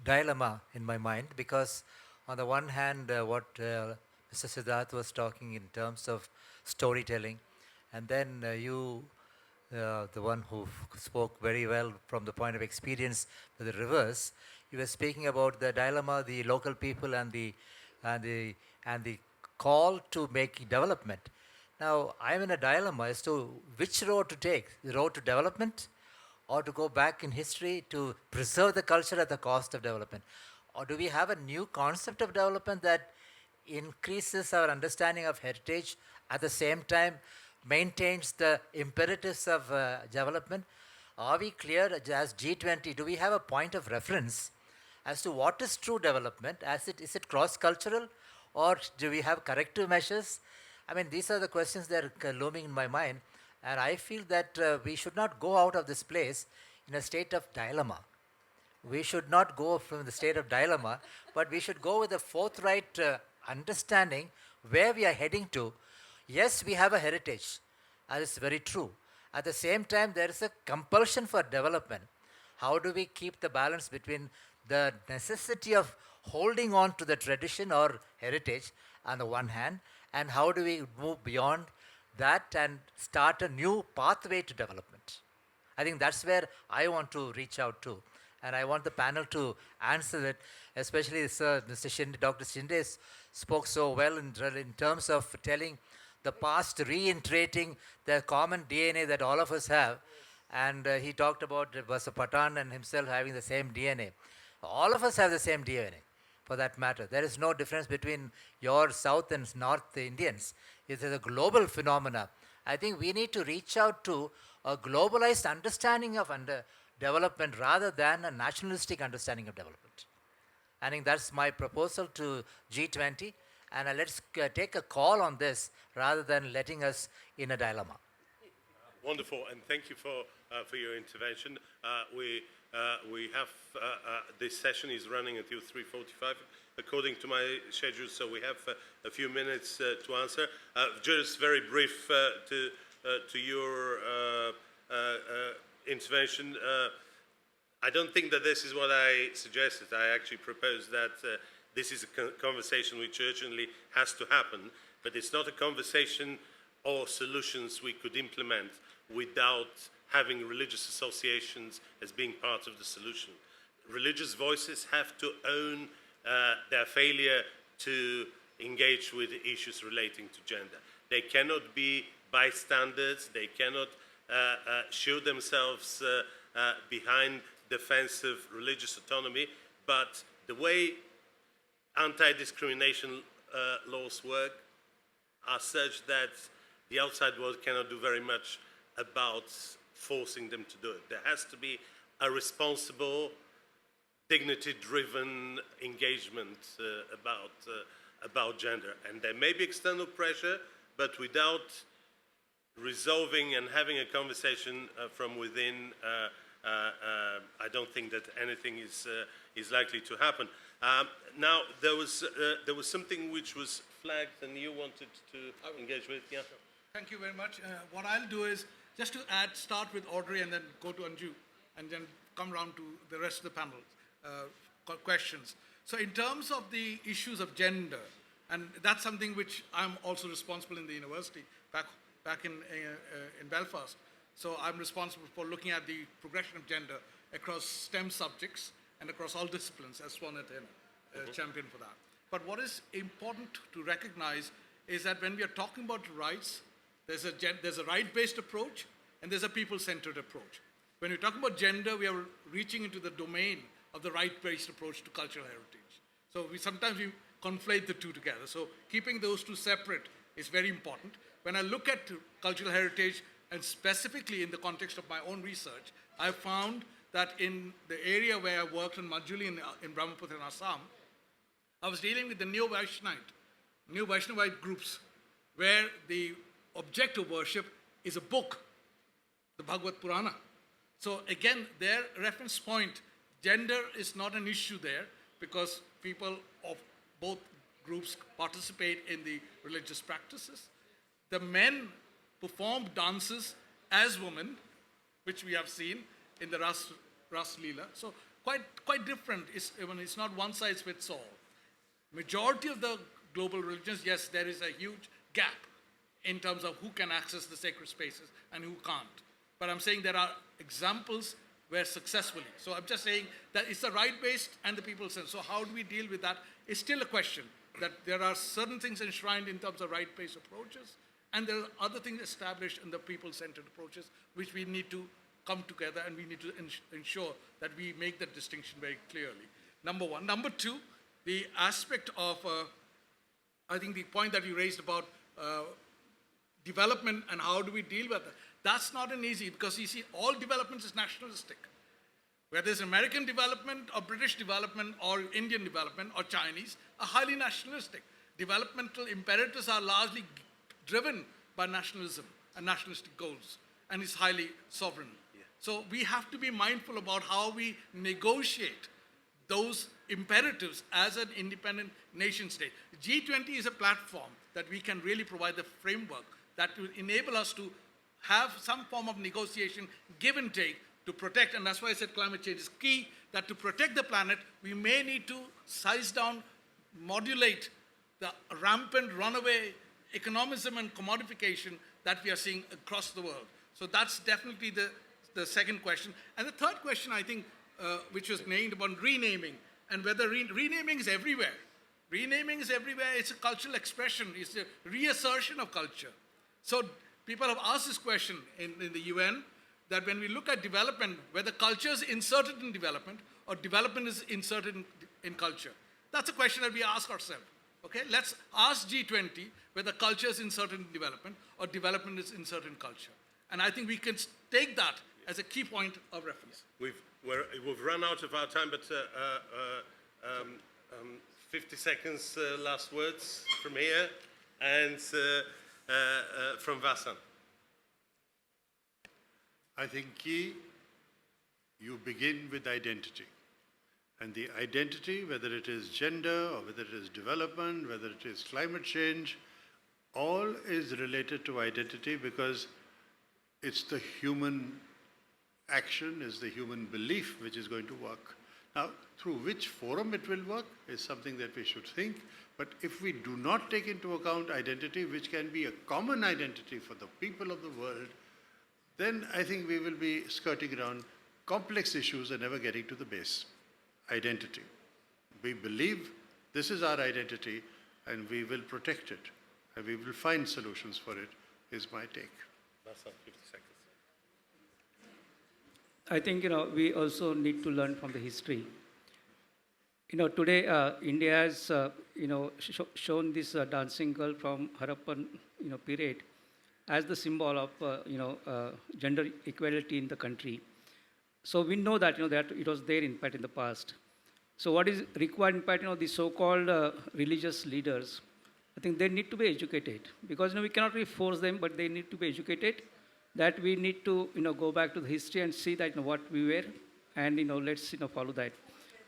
dilemma in my mind, because on the one hand, what Mr. Siddharth was talking in terms of storytelling, and then you, the one who spoke very well from the point of experience with the rivers, you were speaking about the dilemma, the local people and the call to make development. Now, I'm in a dilemma as to which road to take, the road to development, or to go back in history to preserve the culture at the cost of development. Or do we have a new concept of development that increases our understanding of heritage, at the same time maintains the imperatives of development? Are we clear as G20? Do we have a point of reference as to what is true development? Is it cross-cultural, or do we have corrective measures? I mean, these are the questions that are looming in my mind, and I feel that we should not go out of this place in a state of dilemma. We should not go from the state of dilemma, but we should go with a forthright understanding where we are heading to. Yes, we have a heritage, that is very true. At the same time, there is a compulsion for development. How do we keep the balance between the necessity of holding on to the tradition or heritage on the one hand, and how do we move beyond that and start a new pathway to development? I think that's where I want to reach out to. And I want the panel to answer it, especially Mr. Shinde, Dr. Shinde spoke so well in terms of telling the past, reiterating the common DNA that all of us have. And he talked about Basa Patan and himself having the same DNA. All of us have the same DNA, for that matter. There is no difference between your South and North Indians. It is a global phenomena. I think we need to reach out to a globalized understanding of development rather than a nationalistic understanding of development. I think that's my proposal to G20, and let's take a call on this rather than letting us in a dilemma. Wonderful, and thank you for for your intervention. We have this session is running until 3:45 according to my schedule, so we have a few minutes to answer. Just very brief to your intervention. I don't think that this is what I suggested. I actually proposed that this is a conversation which urgently has to happen, but it's not a conversation or solutions we could implement without having religious associations as being part of the solution. Religious voices have to own their failure to engage with issues relating to gender. They cannot be bystanders. They cannot show themselves behind defense of religious autonomy, but the way anti-discrimination laws work are such that the outside world cannot do very much about forcing them to do it. There has to be a responsible, dignity-driven engagement about gender. And there may be external pressure, but without resolving and having a conversation from within, I don't think that anything is likely to happen. Now, there was something which was flagged and you wanted to engage with. Yeah. Thank you very much. What I'll do is just to start with Audrey and then go to Anju and then come round to the rest of the panel questions. So in terms of the issues of gender, and that's something which I'm also responsible in the university back in Belfast. So I'm responsible for looking at the progression of gender across STEM subjects and across all disciplines as one champion for that. But what is important to recognize is that when we are talking about rights, there's a right-based approach and there's a people-centered approach. When we talk about gender, we are reaching into the domain of the right-based approach to cultural heritage. So sometimes we conflate the two together. So keeping those two separate is very important. When I look at cultural heritage, and specifically in the context of my own research, I found that in the area where I worked in Majuli in Brahmaputra in Assam, I was dealing with the Neo-Vaishnavite groups, where the object of worship is a book, the Bhagavad Purana. So again, their reference point, gender is not an issue there because people of both groups participate in the religious practices. The men perform dances as women, which we have seen in the Ras Leela. So quite different. It's not one size fits all. Majority of the global religions, yes, there is a huge gap in terms of who can access the sacred spaces and who can't. But I'm saying there are examples where successfully. So I'm just saying that it's the right-based and the people-centered. So how do we deal with that? It's still a question that there are certain things enshrined in terms of right-based approaches, and there are other things established in the people-centered approaches, which we need to come together and we need to ensure that we make that distinction very clearly. Number one. Number two, the aspect of, I think the point that you raised about development and how do we deal with that. That's not an easy, because you see, all development is nationalistic. Whether it's American development or British development or Indian development or Chinese, are highly nationalistic. Developmental imperatives are largely driven by nationalism and nationalistic goals, and it's highly sovereign. Yeah. So we have to be mindful about how we negotiate those imperatives as an independent nation state. G20 is a platform that we can really provide the framework that will enable us to have some form of negotiation, give and take, to protect, and that's why I said climate change is key, that to protect the planet, we may need to size down, modulate the rampant runaway economism and commodification that we are seeing across the world. So that's definitely the second question. And the third question, I think, which was named about renaming, and whether renaming is everywhere. Renaming is everywhere. It's a cultural expression. It's a reassertion of culture. So people have asked this question in the UN, that when we look at development, whether culture is inserted in development or development is inserted in culture. That's a question that we ask ourselves. Okay, let's ask G20 whether culture is inserted in development or development is inserted in culture. And I think we can take that as a key point of reference. We've run out of our time, but 50 seconds last words from here, and from Vasant. I think key, you begin with identity. And the identity, whether it is gender or whether it is development, whether it is climate change, all is related to identity because it's the human action, is the human belief which is going to work. Now, through which forum it will work is something that we should think. But if we do not take into account identity, which can be a common identity for the people of the world, then I think we will be skirting around complex issues and never getting to the base. Identity. We believe this is our identity and we will protect it and we will find solutions for it, is my take. That's all, 50 seconds. I think, we also need to learn from the history. Today, India has, shown this dancing girl from Harappan, period as the symbol of, gender equality in the country. So we know that, that it was there in fact in the past. So what is required in fact, the so-called religious leaders, I think they need to be educated because we cannot really force them, but they need to be educated that we need to, go back to the history and see that what we were and, let's, follow that.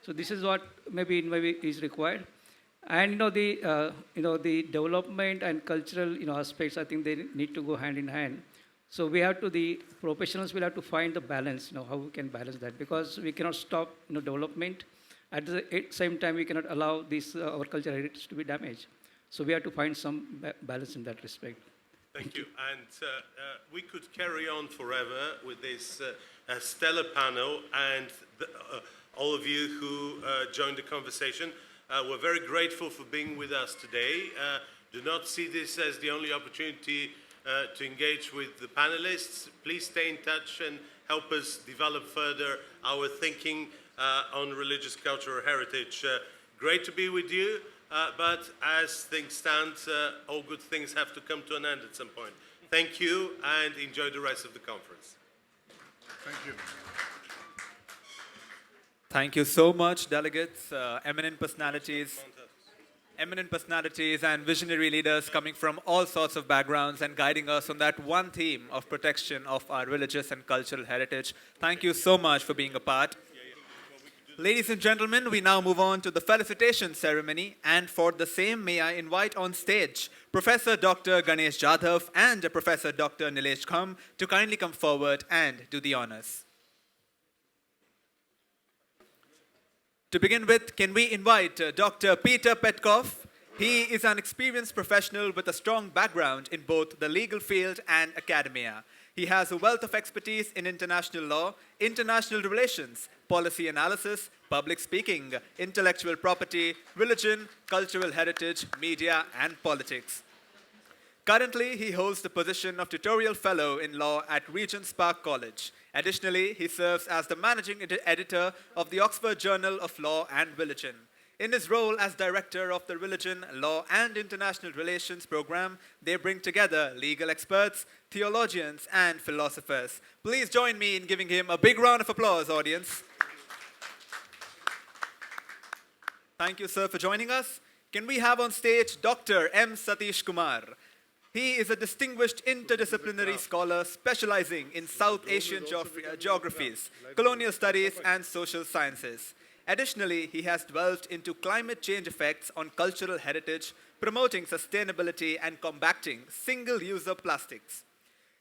So this is what maybe is required. And, the development and cultural, aspects, I think they need to go hand in hand. So we have to, the professionals will have to find the balance, how we can balance that because we cannot stop, development. At the same time, we cannot allow this, our cultural heritage to be damaged. So we have to find some balance in that respect. Thank you. And we could carry on forever with this stellar panel and all of you who joined the conversation. We're very grateful for being with us today. Do not see this as the only opportunity to engage with the panelists. Please stay in touch and help us develop further our thinking on religious cultural heritage. Great to be with you, but as things stand, all good things have to come to an end at some point. Thank you and enjoy the rest of the conference. Thank you. Thank you so much, delegates, eminent personalities and visionary leaders coming from all sorts of backgrounds and guiding us on that one theme of protection of our religious and cultural heritage. Thank you so much for being a part. Ladies and gentlemen, we now move on to the felicitation ceremony, and for the same, may I invite on stage Professor Dr. Ganesh Jadhav and Professor Dr. Nilesh Kham to kindly come forward and do the honors. To begin with, can we invite Dr. Peter Petkov? He is an experienced professional with a strong background in both the legal field and academia. He has a wealth of expertise in international law, international relations, policy analysis, public speaking, intellectual property, religion, cultural heritage, media, and politics. Currently, he holds the position of tutorial fellow in law at Regent's Park College. Additionally, he serves as the managing editor of the Oxford Journal of Law and Religion. In his role as director of the Religion, Law and International Relations program, they bring together legal experts, theologians, and philosophers. Please join me in giving him a big round of applause, audience. Thank you, sir, for joining us. Can we have on stage Dr. M. Satish Kumar? He is a distinguished interdisciplinary scholar specializing in South Asian geographies, colonial studies, and social sciences. Additionally, he has delved into climate change effects on cultural heritage, promoting sustainability and combating single-use plastics.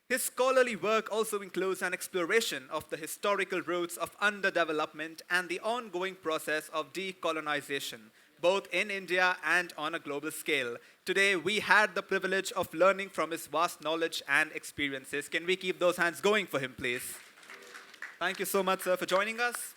His scholarly work also includes an exploration of the historical roots of underdevelopment and the ongoing process of decolonization, both in India and on a global scale. Today, we had the privilege of learning from his vast knowledge and experiences. Can we keep those hands going for him, please? Thank you so much, sir, for joining us.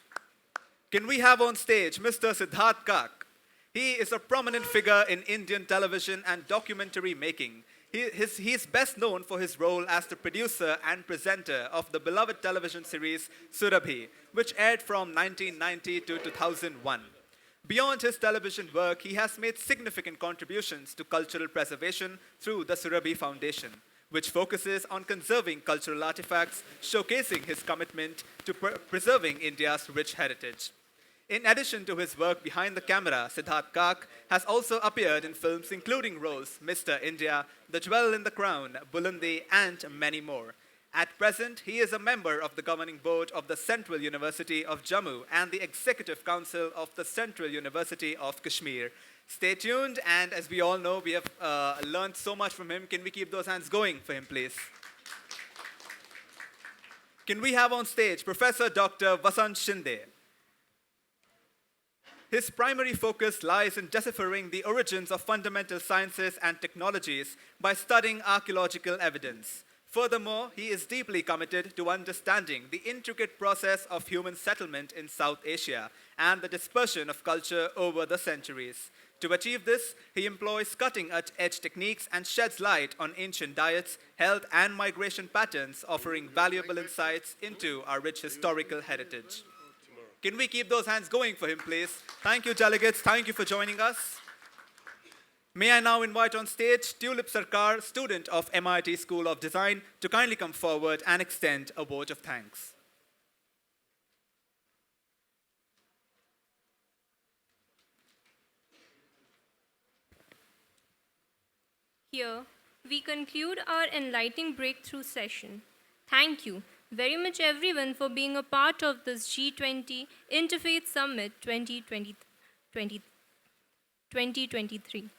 Can we have on stage Mr. Siddharth Kak? He is a prominent figure in Indian television and documentary making. He is best known for his role as the producer and presenter of the beloved television series Surabhi, which aired from 1990 to 2001. Beyond his television work, he has made significant contributions to cultural preservation through the Surabhi Foundation, which focuses on conserving cultural artifacts, showcasing his commitment to preserving India's rich heritage. In addition to his work behind the camera, Siddharth Kak has also appeared in films including roles Mr. India, The Jewel in the Crown, Bulandi, and many more. At present, he is a member of the governing board of the Central University of Jammu and the Executive Council of the Central University of Kashmir. Stay tuned, and as we all know, we have learned so much from him. Can we keep those hands going for him, please? Can we have on stage Professor Dr. Vasant Shinde? His primary focus lies in deciphering the origins of fundamental sciences and technologies by studying archaeological evidence. Furthermore, he is deeply committed to understanding the intricate process of human settlement in South Asia and the dispersion of culture over the centuries. To achieve this, he employs cutting-edge techniques and sheds light on ancient diets, health, and migration patterns, offering valuable insights into our rich historical heritage. Can we keep those hands going for him, please? Thank you, delegates. Thank you for joining us. May I now invite on stage Tulip Sarkar, student of MIT School of Design, to kindly come forward and extend a vote of thanks. Here, we conclude our enlightening breakthrough session. Thank you very much, everyone, for being a part of this G20 Interfaith Summit 2023.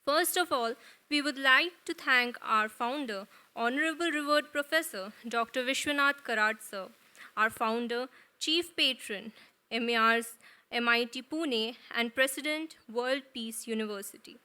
First of all, we would like to thank our founder, Honorable Revered Professor Dr. Vishwanath Karad sir, our founder, Chief Patron, MAR's MIT Pune, and President, World Peace University.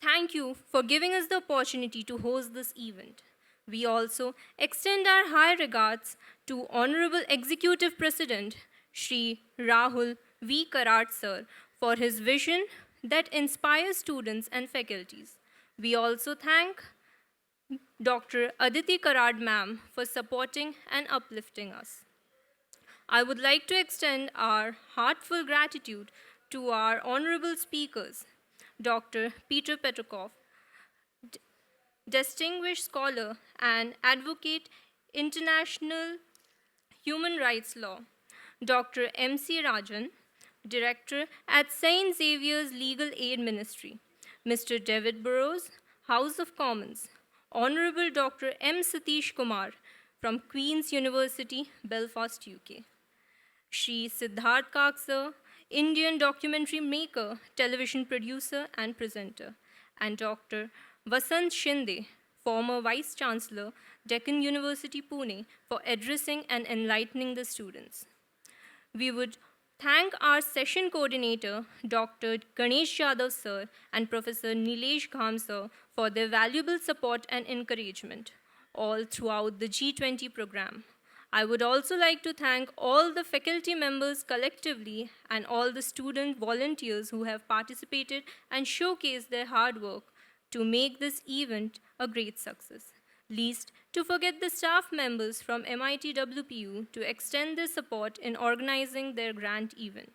Thank you for giving us the opportunity to host this event. We also extend our high regards to Honorable Executive President Shri Rahul V. Karad sir for his vision that inspires students and faculties. We also thank Dr. Aditi Karad ma'am for supporting and uplifting us. I would like to extend our heartfelt gratitude to our honorable speakers, Dr. Peter Petrikov, distinguished scholar and advocate international human rights law, Dr. M.C. Rajan, Director at St. Xavier's Legal Aid Ministry, Mr. David Burrows, House of Commons, Honorable Dr. M. Satish Kumar from Queen's University, Belfast, UK, Shri Siddharth Kaksar, Indian documentary maker, television producer, and presenter, and Dr. Vasant Shinde, former Vice Chancellor, Deccan University, Pune, for addressing and enlightening the students. We would thank our session coordinator, Dr. Ganesh Yadav sir, and Professor Nilesh Gham sir for their valuable support and encouragement all throughout the G20 program. I would also like to thank all the faculty members collectively and all the student volunteers who have participated and showcased their hard work to make this event a great success. Least to forget the staff members from MIT WPU to extend their support in organizing their grand event.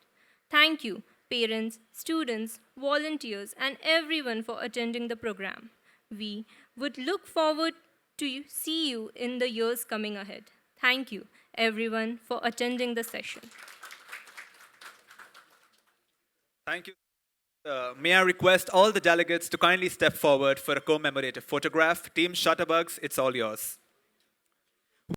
Thank you, parents, students, volunteers, and everyone for attending the program. We would look forward to see you in the years coming ahead. Thank you, everyone, for attending the session. Thank you. May I request all the delegates to kindly step forward for a commemorative photograph. Team Shutterbugs, it's all yours.